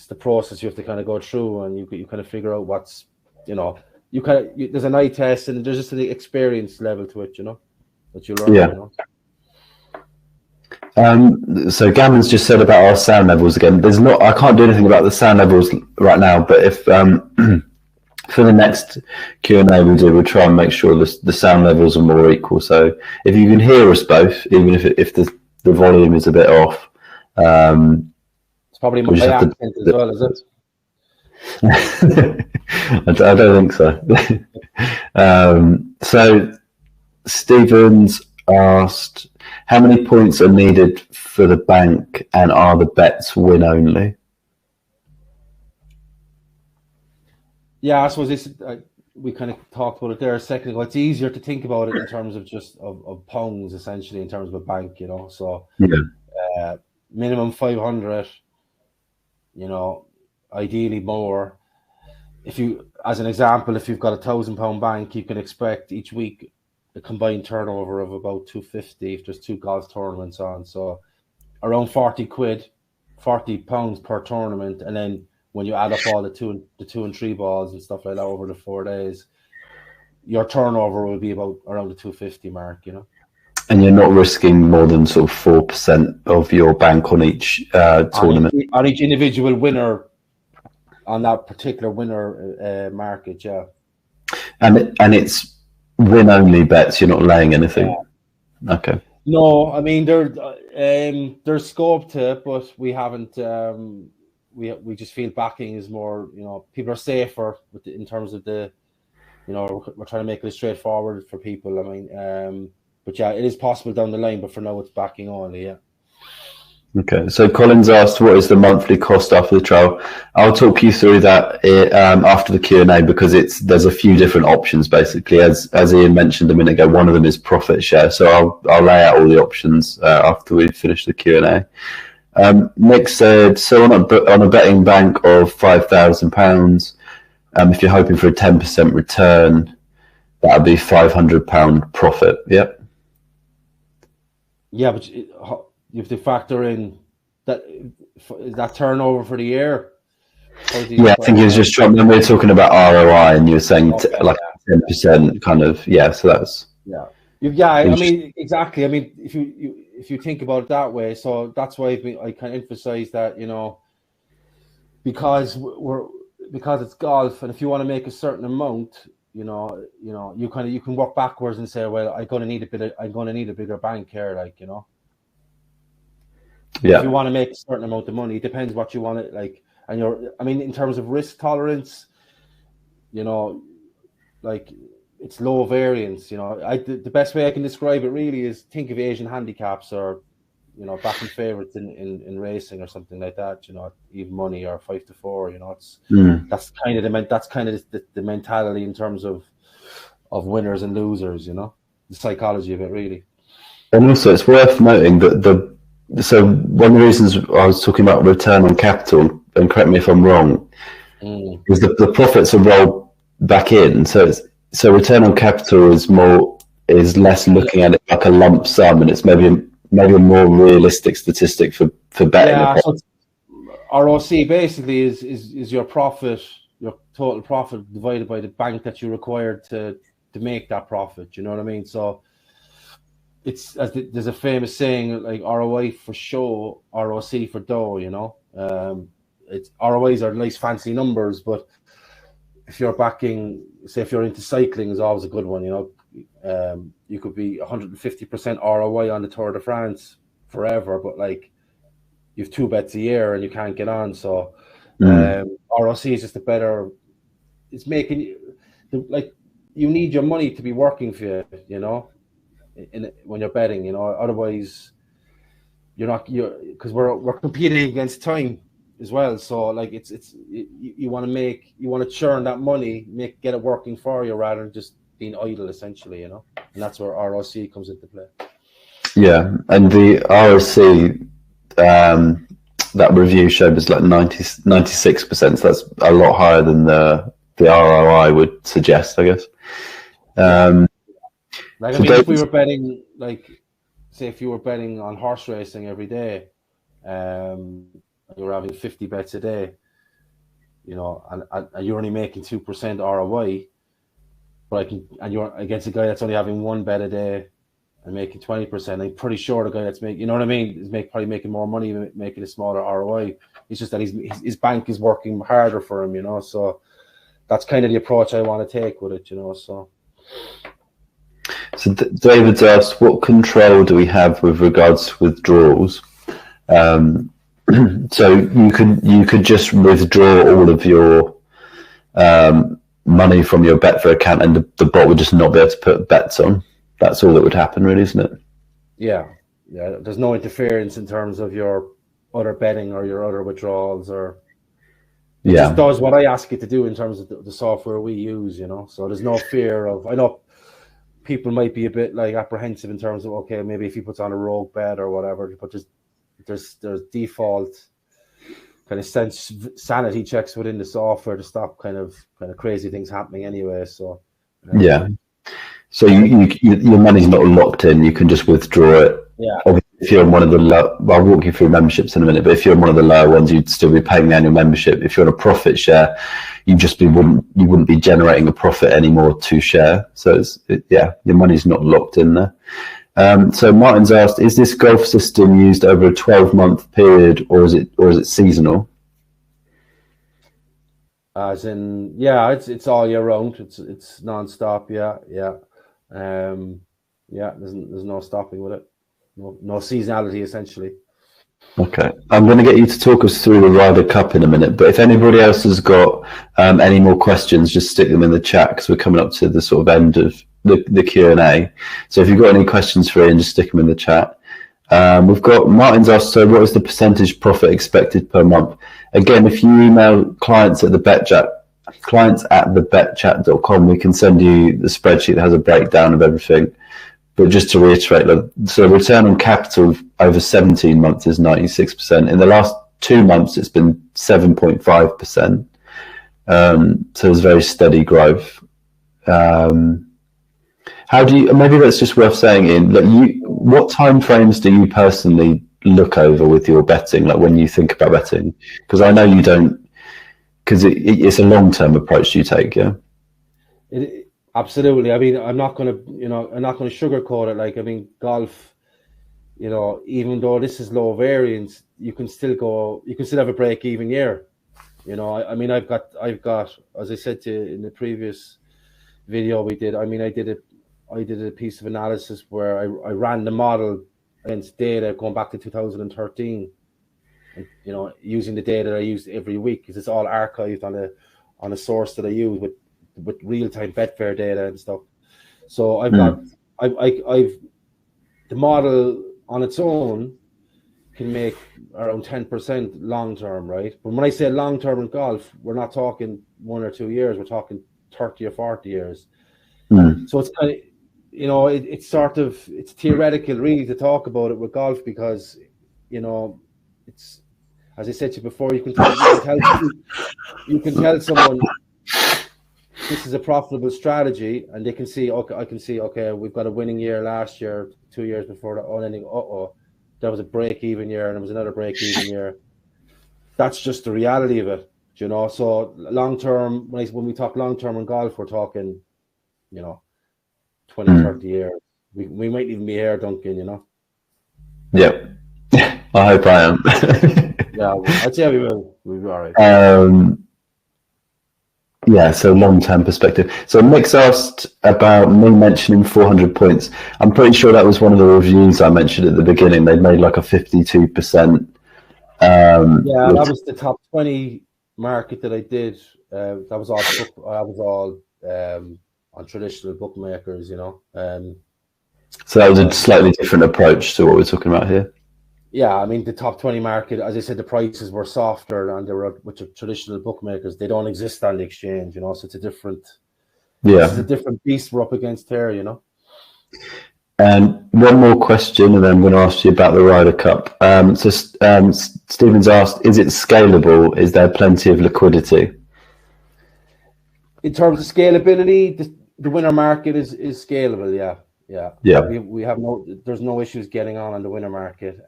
the process you have to kind of go through, and you kind of figure out what's, you know, there's an eye test, and there's just an experience level to it, you know, that you learn. Yeah. You know? So Gavin's just said about our sound levels again. I can't do anything about the sound levels right now, but if for the next Q&A we'll try and make sure the sound levels are more equal. So if you can hear us both, even if the volume is a bit off, it's probably my accent as well, is it? I don't think so. So Stephen's asked, how many points are needed for the bank, and are the bets win only? Yeah, I suppose we kind of talked about it there a second ago. It's easier to think about it in terms of just of pounds, essentially, in terms of a bank, you know. So minimum 500, you know, ideally more. If you, as an example, if you've got £1,000 bank, you can expect each week a combined turnover of about 250 if there's 2 golf tournaments on. So around £40 per tournament, and then when you add up all the two and three balls and stuff like that over the 4 days, your turnover will be around the 250 mark, you know. And you're not risking more than sort of 4% of your bank on each tournament. On each individual winner, on that particular winner market, yeah. And it's win only bets. You're not laying anything. Yeah. Okay. No, I mean there's scope to it, but we haven't. We just feel backing is more. You know, people are safer in terms of the. You know, we're trying to make it straightforward for people. I mean, but yeah, it is possible down the line, but for now it's backing only. Yeah. Okay, so Colin's asked, what is the monthly cost after the trial? I'll talk you through that after the Q&A, because there's a few different options, basically. As Ian mentioned a minute ago, one of them is profit share. So I'll lay out all the options after we finish the Q&A. Nick said, so on a betting bank of £5,000, if you're hoping for a 10% return, that would be £500 profit. Yep. Yeah, but you have to factor in that turnover for the year. Yeah, I think it was just when we were talking about ROI, and you were saying like 10% kind of. Yeah, so that's I mean, exactly. I mean, if you think about it that way, so that's why I kind of emphasize that, you know, because it's golf, and if you want to make a certain amount, you can work backwards and say, well, I'm going to need a bigger bank here, like, you know. Yeah. If you want to make a certain amount of money, it depends what you want it like, and in terms of risk tolerance, you know, like, it's low variance. You know, the best way I can describe it really is think of Asian handicaps, or, you know, backing favorites in racing or something like that. You know, even money or 5-4. You know, it's that's kind of the mentality in terms of winners and losers. You know, the psychology of it really. And also, it's worth noting that so one of the reasons I was talking about return on capital, and correct me if I'm wrong, is the profits are rolled back in. So return on capital is less looking at it like a lump sum, and it's maybe a more realistic statistic for betting. Yeah, so ROC basically is your profit, your total profit divided by the bank that you required to make that profit. You know what I mean? So there's a famous saying, like, ROI for show, ROC for dough. You know, it's ROIs are nice fancy numbers, but if you're backing, say, if you're into cycling, is always a good one. You know, you could be 150% ROI on the Tour de France forever, but like, you have 2 bets a year and you can't get on. So ROC is just a better. It's making you need your money to be working for you. You know, when you're betting. You know, otherwise because we're competing against time as well. So like, you want to churn that money, get it working for you rather than just being idle, essentially, you know. And that's where ROC comes into play. Yeah, and the ROC that review showed was like 96%. So that's a lot higher than the ROI would suggest, I guess. Like, I mean, if we were betting, like, say, if you were betting on horse racing every day, you were having 50 bets a day, you know, and you're only making 2% ROI, and you're against a guy that's only having 1 bet a day and making 20%. I'm pretty sure the guy that's making, you know what I mean, is probably making more money, making a smaller ROI. It's just that his bank is working harder for him, you know. So that's kind of the approach I want to take with it, you know. So David's asked, what control do we have with regards to withdrawals? So you could just withdraw all of your money from your Betfair account, and the bot would just not be able to put bets on. That's all that would happen, really, isn't it? Yeah. There's no interference in terms of your other betting or your other withdrawals, or it just does what I ask it to do in terms of the software we use, you know. So there's no fear of. I know people might be a bit like apprehensive in terms of, okay, maybe if he puts on a rogue bet or whatever, but there's default kind of sanity checks within the software to stop kind of crazy things happening anyway. So so your money's not locked in. You can just withdraw it. Yeah. Obviously, if you're on one of the I'll walk you through memberships in a minute, but if you're on one of the lower ones, you'd still be paying the annual membership. If you're on a profit share, you wouldn't be generating a profit anymore to share. So your money's not locked in there. So Martin's asked, is this golf system used over a 12-month period, or is it seasonal? As in, it's all year round. It's non-stop. Yeah. There's no stopping with it. No seasonality, essentially. Okay, I'm going to get you to talk us through the Ryder Cup in a minute, but if anybody else has got any more questions, just stick them in the chat, because we're coming up to the sort of end of the Q&A. So if you've got any questions for Ian, just stick them in the chat. We've got Martin's asked, so what is the percentage profit expected per month? Again, if you email clients at the betchat.com, we can send you the spreadsheet that has a breakdown of everything. But just to reiterate, so return on capital over 17 months is 96%. In the last 2 months, it's been 7.5%. So there's very steady growth. How do you? Maybe that's just worth saying. In like what time frames do you personally look over with your betting? Like when you think about betting, because I know you don't, because it's a long-term approach you take. Yeah. Absolutely. I mean, I'm not going to sugarcoat it. Like, I mean, golf, even though this is low variance, you can still have a break-even year. I mean, I've got, as I said to you in the previous video we did. I mean, I did a piece of analysis where I ran the model against data going back to 2013, and, using the data that I used every week, because it's all archived on a source that I use with real-time Betfair data and stuff. So I've the model on its own can make around 10% long-term, right? But when I say long-term in golf, we're not talking 1 or 2 years, we're talking 30 or 40 years. So it's kind of, it's theoretical really to talk about it with golf, because, it's, as I said to you before, you can tell someone this is a profitable strategy, and they can see, okay, we've got a winning year last year, 2 years before that, there was a break-even year and there was another break-even year. That's just the reality of it, So long-term, when we talk long-term in golf, we're talking, 20, 30 years. We might even be here, Duncan, Yeah. I hope I am. Yeah, I'd say we'll be all right. Yeah, so long-term perspective. So Nick's asked about me mentioning 400 points. I'm pretty sure that was one of the reviews I mentioned at the beginning. They made like a 52%. Yeah, that was the top 20 market that I did. That was all on traditional bookmakers, So that was a slightly different approach to what we're talking about here. Yeah, I mean, the top 20 market, as I said, the prices were softer, and they were with the traditional bookmakers. They don't exist on the exchange, So it's a different, this is a different beast we're up against here, And one more question, and then I'm going to ask you about the Ryder Cup. Stephen's asked, is it scalable? Is there plenty of liquidity? In terms of scalability, the winner market is scalable, yeah. We have there's no issues getting on the winner market,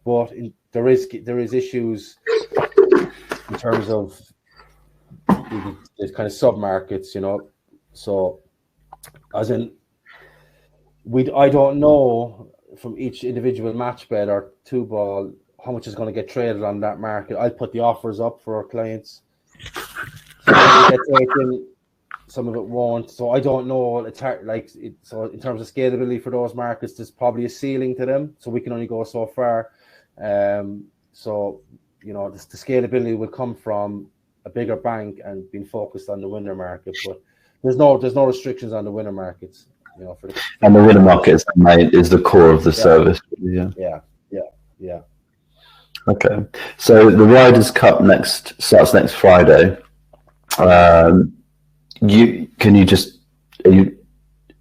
but there is issues in terms of the kind of sub markets, So, as in, I don't know from each individual match bet or 2-ball how much is going to get traded on that market. I put the offers up for our clients. Some get taken, some of it won't. So I don't know. It's hard, so in terms of scalability for those markets, there's probably a ceiling to them. So we can only go so far. So the scalability will come from a bigger bank and being focused on the winner market. But there's no restrictions on the winner markets. And the winner market is the core of the service. Yeah. Okay. So the Riders Cup starts next Friday.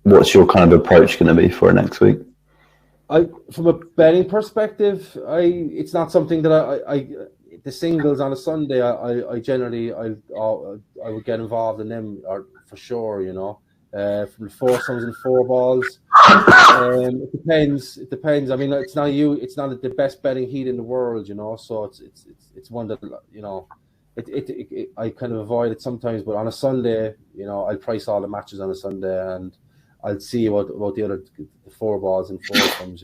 What's your kind of approach going to be for next week? From a betting perspective, it's not something that the singles on a Sunday, I generally would get involved in them, or for sure, from the foursomes and 4-balls. It depends. I mean, it's not the best betting heat in the world, So it's one that I kind of avoid it sometimes. But on a Sunday, I'll price all the matches on a Sunday, and I'll see about the 4-balls and foursomes.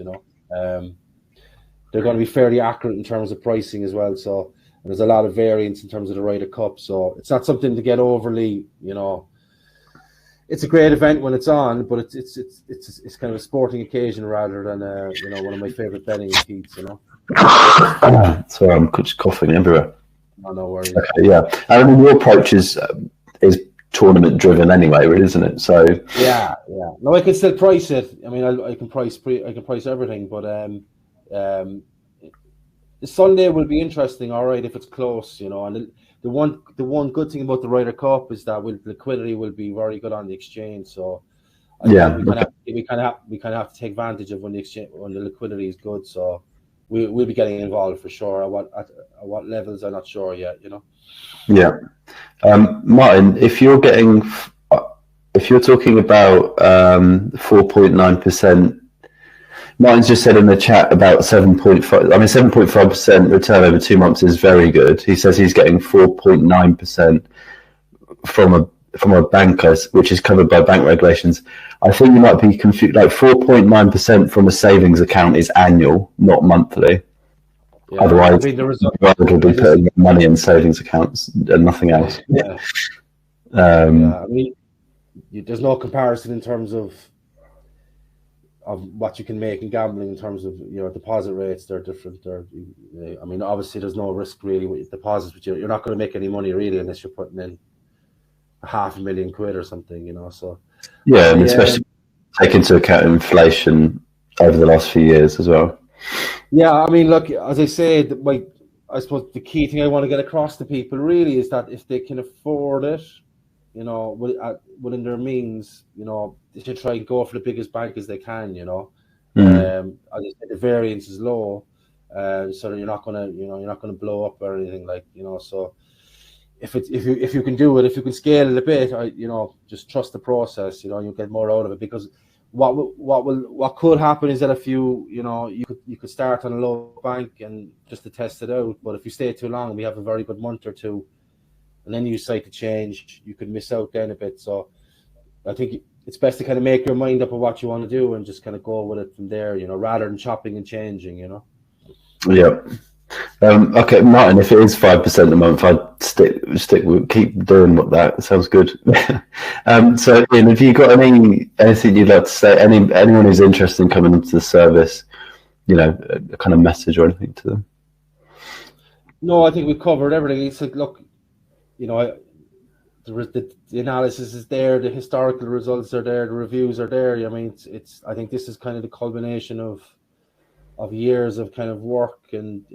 They're going to be fairly accurate in terms of pricing as well. So there's a lot of variance in terms of the Ryder Cup. So it's not something to get overly, It's a great event when it's on, but it's kind of a sporting occasion rather than one of my favorite betting heats. Sorry, I'm just coughing everywhere. No worries. Okay, yeah, I mean your approach is tournament driven anyway, isn't it? So yeah. No, I can still price it. I mean, I can price everything, but the Sunday will be interesting. All right, if it's close, and the one good thing about the Ryder Cup is that liquidity will be very good on the exchange. So we kind of have to take advantage of when the liquidity is good. So we'll be getting involved for sure. At what levels, I'm not sure yet. Yeah, Martin, if you're getting if you're talking about 4.9%, Martin's just said in the chat about 7.5. I mean, 7.5% return over 2 months is very good. He says he's getting 4.9% from a bank, which is covered by bank regulations. I think you might be confused. Like 4.9% from a savings account is annual, not monthly. Yeah, otherwise, you will be putting money in savings accounts and nothing else. Yeah. I mean, there's no comparison in terms of what you can make in gambling in terms of deposit rates. They're different. I mean, obviously, there's no risk really with deposits, but you're not going to make any money really unless you're putting in £500,000 or something. So yeah, and especially take into account inflation over the last few years as well. Yeah, I mean, look, as I said, I suppose the key thing I want to get across to people really is that if they can afford it, within their means, they should try and go for the biggest bank as they can. As I said, the variance is low, so that you're not gonna blow up or anything So if you can do it, if you can scale it a bit, just trust the process. You'll get more out of it, because what could happen is that if you could start on a low bank and just to test it out, but if you stay too long, we have a very good month or two, and then you decide to change, you could miss out then a bit. So I think it's best to kind of make your mind up of what you want to do and just kind of go with it from there, rather than chopping and changing, Yeah. Okay, Martin, if it is 5% a month, I'd keep doing that. Sounds good. So Ian, have you got anything you'd like to say? Anyone who's interested in coming into the service, a kind of message or anything to them? No, I think we've covered everything. It's like, look, the analysis is there, the historical results are there, the reviews are there. I mean, I think this is kind of the culmination of years of kind of work, and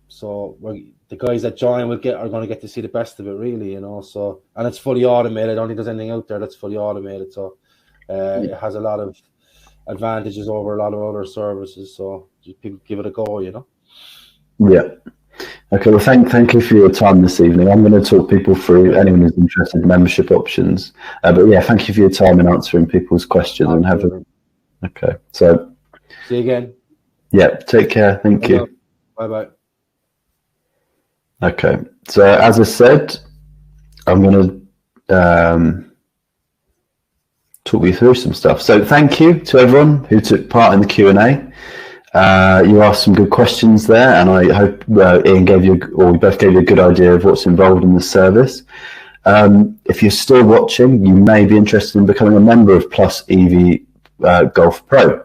so the guys that join are going to get to see the best of it, really. So, and it's fully automated. I don't think there's anything out there that's fully automated, so it has a lot of advantages over a lot of other services. So just people give it a go, Yeah. Okay, well, thank you for your time this evening. I'm going to talk people through anyone who's interested in membership options. But yeah, thank you for your time in answering people's questions. Okay, so see you again. Yeah, take care. Thank you. Bye-bye. Okay, so as I said, I'm going to talk you through some stuff. So thank you to everyone who took part in the Q&A. You asked some good questions there, and I hope Ian we both gave you a good idea of what's involved in the service. If you're still watching, you may be interested in becoming a member of Plus EV Golf Pro.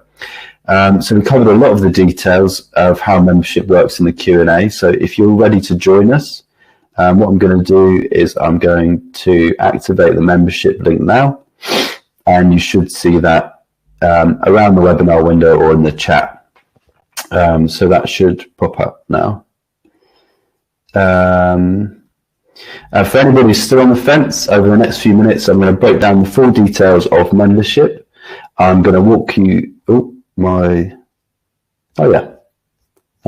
So we covered a lot of the details of how membership works in the Q&A. So if you're ready to join us, what I'm going to do is I'm going to activate the membership link now, and you should see that around the webinar window or in the chat. So that should pop up now. For anybody who's still on the fence, over the next few minutes, I'm going to break down the full details of membership. I'm going to walk you.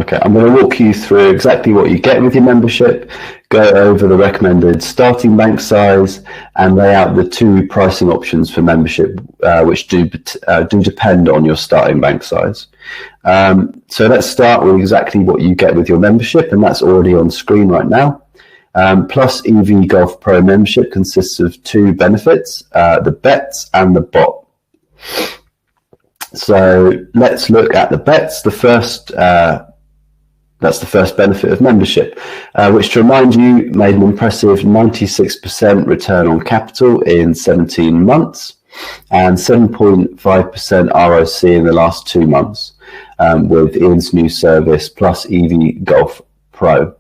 I'm going to walk you through exactly what you get with your membership, go over the recommended starting bank size, and lay out the two pricing options for membership, which do depend on your starting bank size. So let's start with exactly what you get with your membership, and that's already on screen right now. Plus EV Golf Pro membership consists of two benefits, the bets and the bot. So let's look at the bets. That's the first benefit of membership, which, to remind you, made an impressive 96% return on capital in 17 months and 7.5% ROC in the last 2 months with Ian's new service, Plus EV Golf Pro.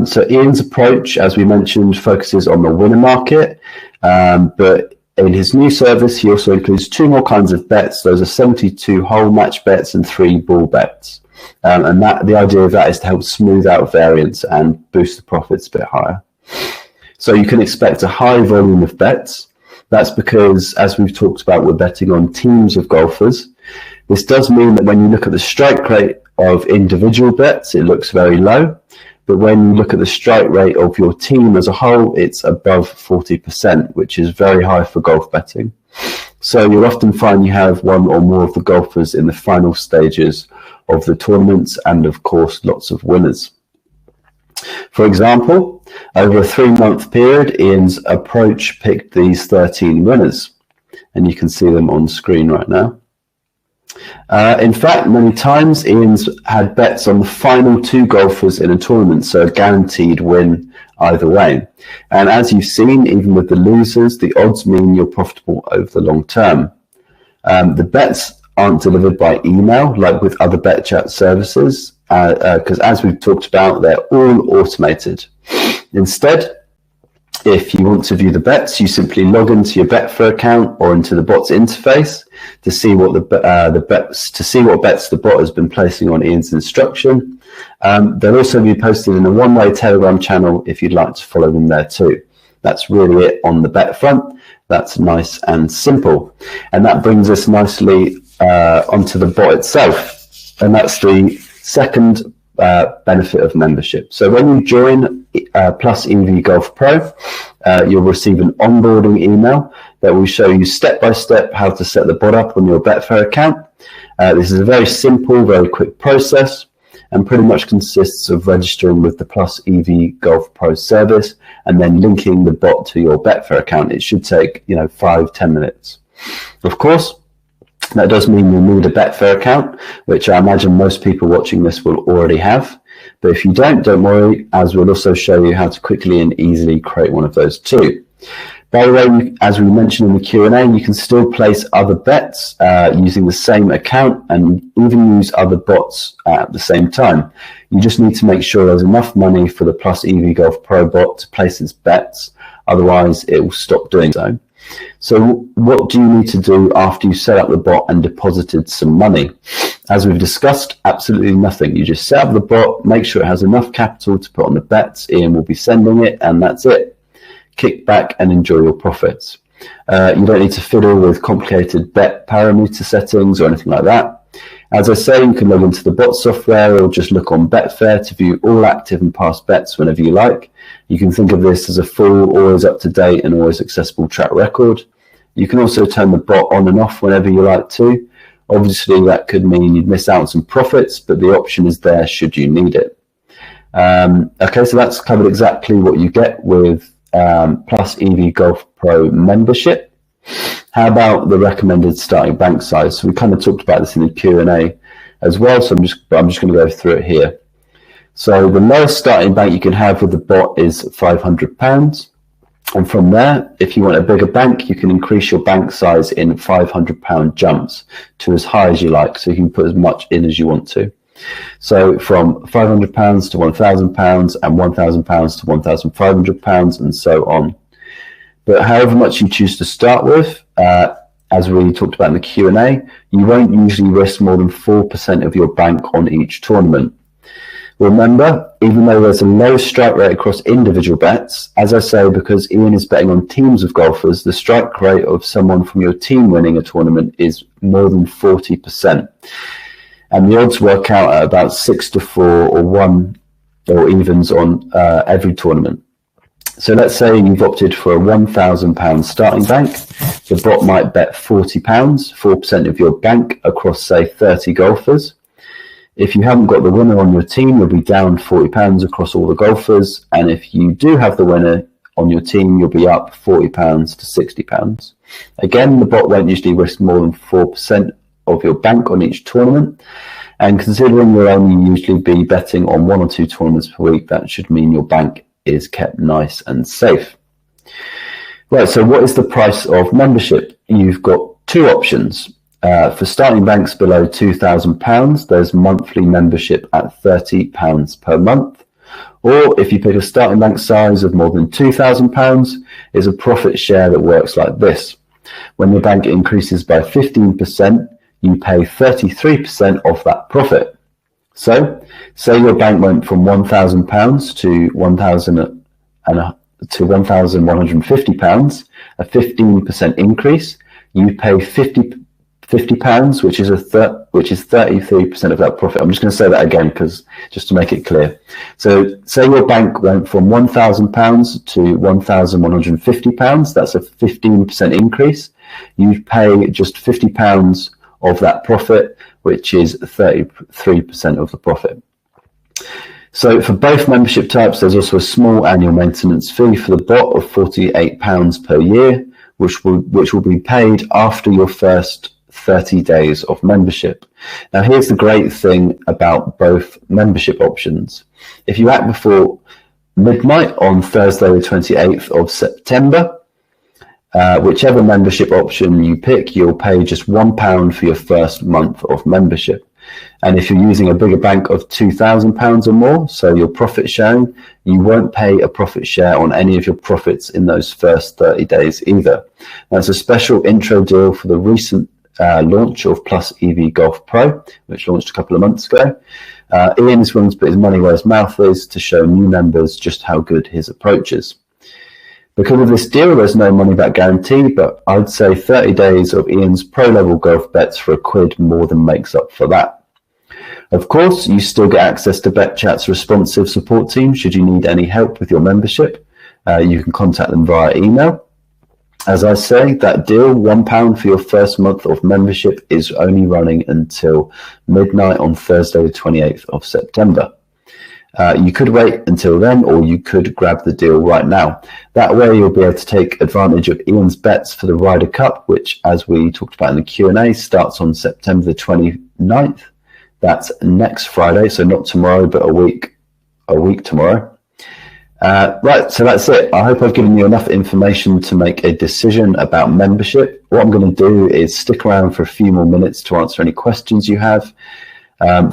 So Ian's approach, as we mentioned, focuses on the winner market, but in his new service, he also includes 2 more kinds of bets. Those are 72 hole match bets and 3 ball bets. And the idea of that is to help smooth out variance and boost the profits a bit higher. So you can expect a high volume of bets. That's because, as we've talked about, we're betting on teams of golfers. This does mean that when you look at the strike rate of individual bets, it looks very low. But when you look at the strike rate of your team as a whole, it's above 40%, which is very high for golf betting. So you'll often find you have one or more of the golfers in the final stages of the tournaments, and of course, lots of winners. For example, over a 3-month period, Ian's approach picked these 13 winners, and you can see them on screen right now. In fact, many times Ian's had bets on the final 2 golfers in a tournament, so a guaranteed win either way. And as you've seen, even with the losers, the odds mean you're profitable over the long term. The bets aren't delivered by email like with other bet chat services, because as we've talked about, they're all automated. Instead, if you want to view the bets, you simply log into your Betfair account or into the bot's interface to see what bets the bot has been placing on Ian's instruction. They'll also be posted in a one-way Telegram channel if you'd like to follow them there too. That's really it on the bet front. That's nice and simple. And that brings us nicely onto the bot itself. And that's the second benefit of membership. So when you join Plus EV Golf Pro, you'll receive an onboarding email that will show you step-by-step how to set the bot up on your Betfair account. This is a very simple, very quick process, and pretty much consists of registering with the Plus EV Golf Pro service and then linking the bot to your Betfair account. It should take 5-10 minutes. Of course, that does mean you'll need a Betfair account, which I imagine most people watching this will already have. But if you don't worry, as we'll also show you how to quickly and easily create one of those too. By the way, as we mentioned in the Q&A, you can still place other bets using the same account and even use other bots at the same time. You just need to make sure there's enough money for the Plus EV Golf Pro bot to place its bets. Otherwise, it will stop doing so. So what do you need to do after you set up the bot and deposited some money? As we've discussed, absolutely nothing. You just set up the bot, make sure it has enough capital to put on the bets. Ian will be sending it, and that's it. Kick back and enjoy your profits. You don't need to fiddle with complicated bet parameter settings or anything like that. As I say, you can log into the bot software or just look on Betfair to view all active and past bets whenever you like. You can think of this as a full, always up-to-date and always accessible track record. You can also turn the bot on and off whenever you like to. Obviously, that could mean you'd miss out on some profits, but the option is there should you need it. Okay, so that's covered exactly what you get with Plus EV Golf Pro membership. How about the recommended starting bank size? So we kind of talked about this in the Q&A as well, so I'm just going to go through it here. So the lowest starting bank you can have with the bot is £500. And from there, if you want a bigger bank, you can increase your bank size in £500 jumps to as high as you like. So you can put as much in as you want to. So from £500 to £1,000 and £1,000 to £1,500 and so on. But however much you choose to start with, as we talked about in the Q&A, you won't usually risk more than 4% of your bank on each tournament. Remember, even though there's a low strike rate across individual bets, as I say, because Ian is betting on teams of golfers, the strike rate of someone from your team winning a tournament is more than 40%. And the odds work out at about 6-4 or 1 or evens on every tournament. So let's say you've opted for a £1,000 starting bank. The bot might bet £40, 4% of your bank across, say, 30 golfers. If you haven't got the winner on your team, you'll be down £40 across all the golfers. And if you do have the winner on your team, you'll be up £40 to £60. Again, the bot won't usually risk more than 4% of your bank on each tournament. And considering you'll only usually be betting on 1 or 2 tournaments per week, that should mean your bank is kept nice and safe. Right, so what is the price of membership? You've got 2 options. For starting banks below £2,000, there's monthly membership at £30 per month. Or if you pick a starting bank size of more than £2,000, is a profit share that works like this. When your bank increases by 15%, you pay 33% of that profit. So, say your bank went from £1,000 to £1,150, a 15% increase, you pay 33% £50, which is 33% of that profit. I'm just going to say that again because just to make it clear. So say your bank went from £1,000 to £1,150. That's a 15% increase. You pay just £50 of that profit, which is 33% of the profit. So for both membership types, there's also a small annual maintenance fee for the bot of £48 per year, which will be paid after your first 30 days of membership. Now, here's the great thing about both membership options. If you act before midnight on Thursday, the 28th of September, whichever membership option you pick, you'll pay just £1 for your first month of membership. And if you're using a bigger bank of £2,000 or more, so your profit sharing, you won't pay a profit share on any of your profits in those first 30 days either. That's a special intro deal for the recent launch of Plus EV Golf Pro, which launched a couple of months ago. Ian is willing to put his money where his mouth is to show new members just how good his approach is. Because of this deal, there's no money back guarantee, but I'd say 30 days of Ian's pro level golf bets for £1 more than makes up for that. Of course, you still get access to BetChat's responsive support team should you need any help with your membership. You can contact them via email. As I say, that deal, £1 for your first month of membership, is only running until midnight on Thursday, the 28th of September. You could wait until then, or you could grab the deal right now. That way, you'll be able to take advantage of Ian's bets for the Ryder Cup, which, as we talked about in the Q&A, starts on September the 29th. That's next Friday, so not tomorrow, but a week tomorrow. Right, so that's it. I hope I've given you enough information to make a decision about membership. What I'm going to do is stick around for a few more minutes to answer any questions you have.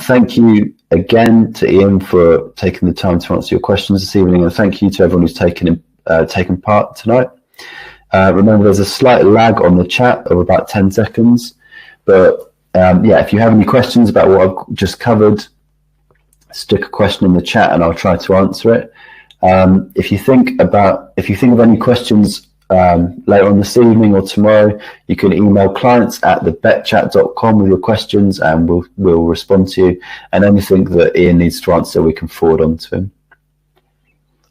Thank you again to Ian for taking the time to answer your questions this evening, and thank you to everyone who's taken part tonight. Remember, there's a slight lag on the chat of about 10 seconds, but if you have any questions about what I've just covered, stick a question in the chat and I'll try to answer it. If you think of any questions later on this evening or tomorrow, you can email clients@thebetchat.com with your questions and we'll respond to you. And anything that Ian needs to answer, we can forward on to him.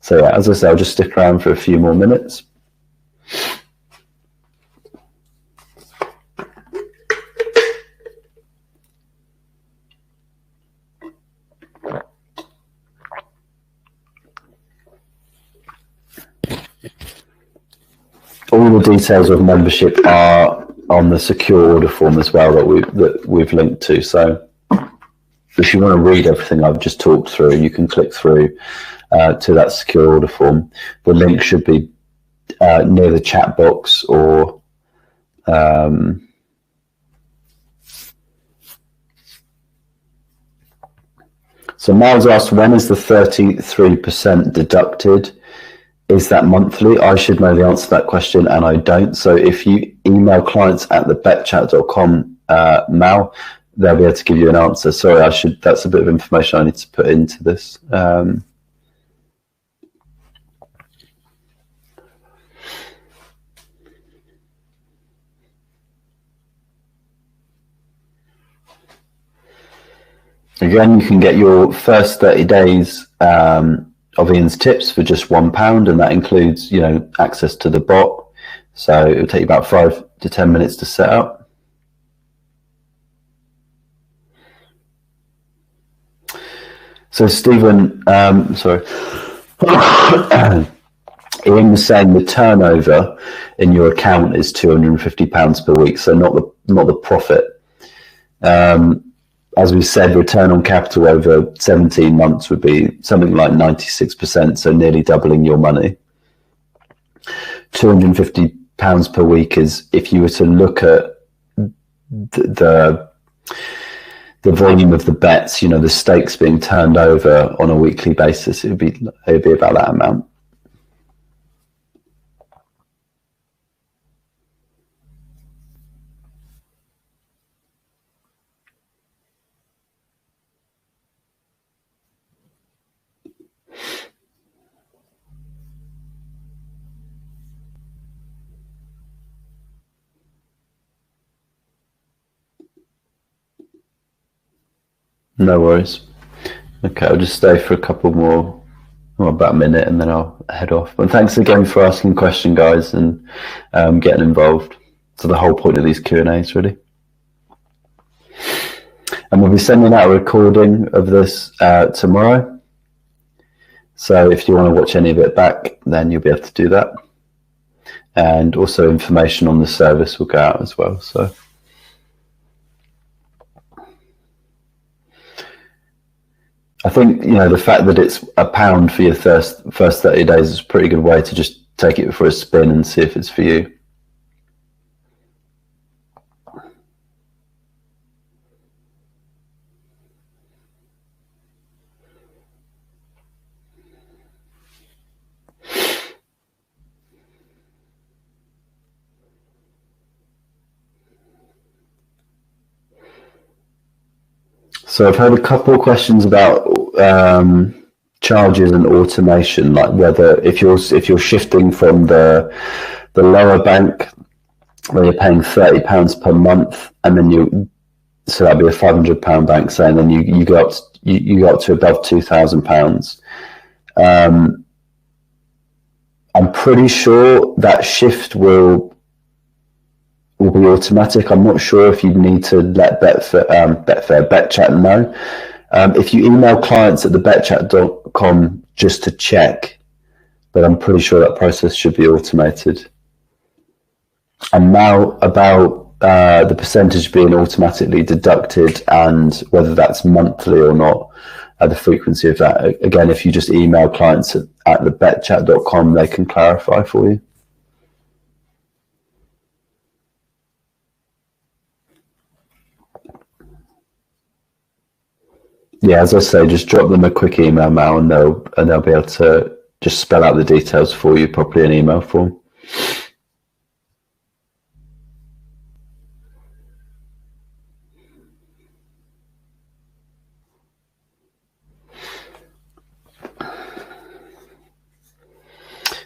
So as I say, I'll just stick around for a few more minutes. All the details of membership are on the secure order form as well that we've linked to. So if you want to read everything I've just talked through, you can click through to that secure order form. The link should be near the chat box or so Miles asked, when is the 33% deducted? Is that monthly? I should know the answer to that question, and I don't. So if you email clients@thebetchat.com, Mal, they'll be able to give you an answer. Sorry, that's a bit of information I need to put into this. Again, you can get your first 30 days of Ian's tips for just £1, and that includes, access to the bot. So it will take you about 5 to 10 minutes to set up. So Stephen, sorry, Ian was saying the turnover in your account is £250 per week, so not the profit. As we said, return on capital over 17 months would be something like 96%, so nearly doubling your money. £250 per week is, if you were to look at the volume of the bets, the stakes being turned over on a weekly basis, it would be about that amount. No worries. Okay, I'll just stay for a couple more, well, about a minute, and then I'll head off. But thanks again for asking questions, guys, and getting involved. So the whole point of these Q&As, really. And we'll be sending out a recording of this tomorrow. So if you want to watch any of it back, then you'll be able to do that. And also information on the service will go out as well. So I think, you know, the fact that it's £1 for your first 30 days is a pretty good way to just take it for a spin and see if it's for you. So I've had a couple of questions about charges and automation, like whether if you're shifting from the lower bank where you're paying £30 per month, and then so that'd be a £500 bank, saying then you go up to above £2,000. I'm pretty sure that shift will be automatic. I'm not sure if you need to let BetChat know. If you email clients at thebetchat.com just to check, but I'm pretty sure that process should be automated. And now about the percentage being automatically deducted and whether that's monthly or not, the frequency of that. Again, if you just email clients at thebetchat.com, they can clarify for you. Yeah, as I say, just drop them a quick email now, and they'll be able to just spell out the details for you properly in email form.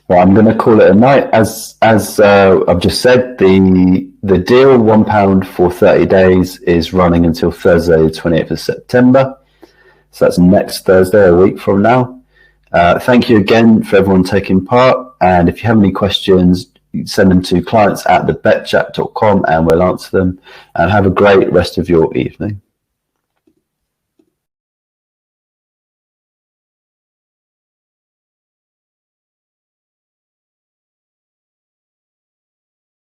Well, I'm going to call it a night. As I've just said, the deal £1 for 30 days is running until Thursday, the 28th of September. So that's next Thursday, a week from now. Thank you again for everyone taking part. And if you have any questions, send them to clients at thebetchat.com and we'll answer them. And have a great rest of your evening.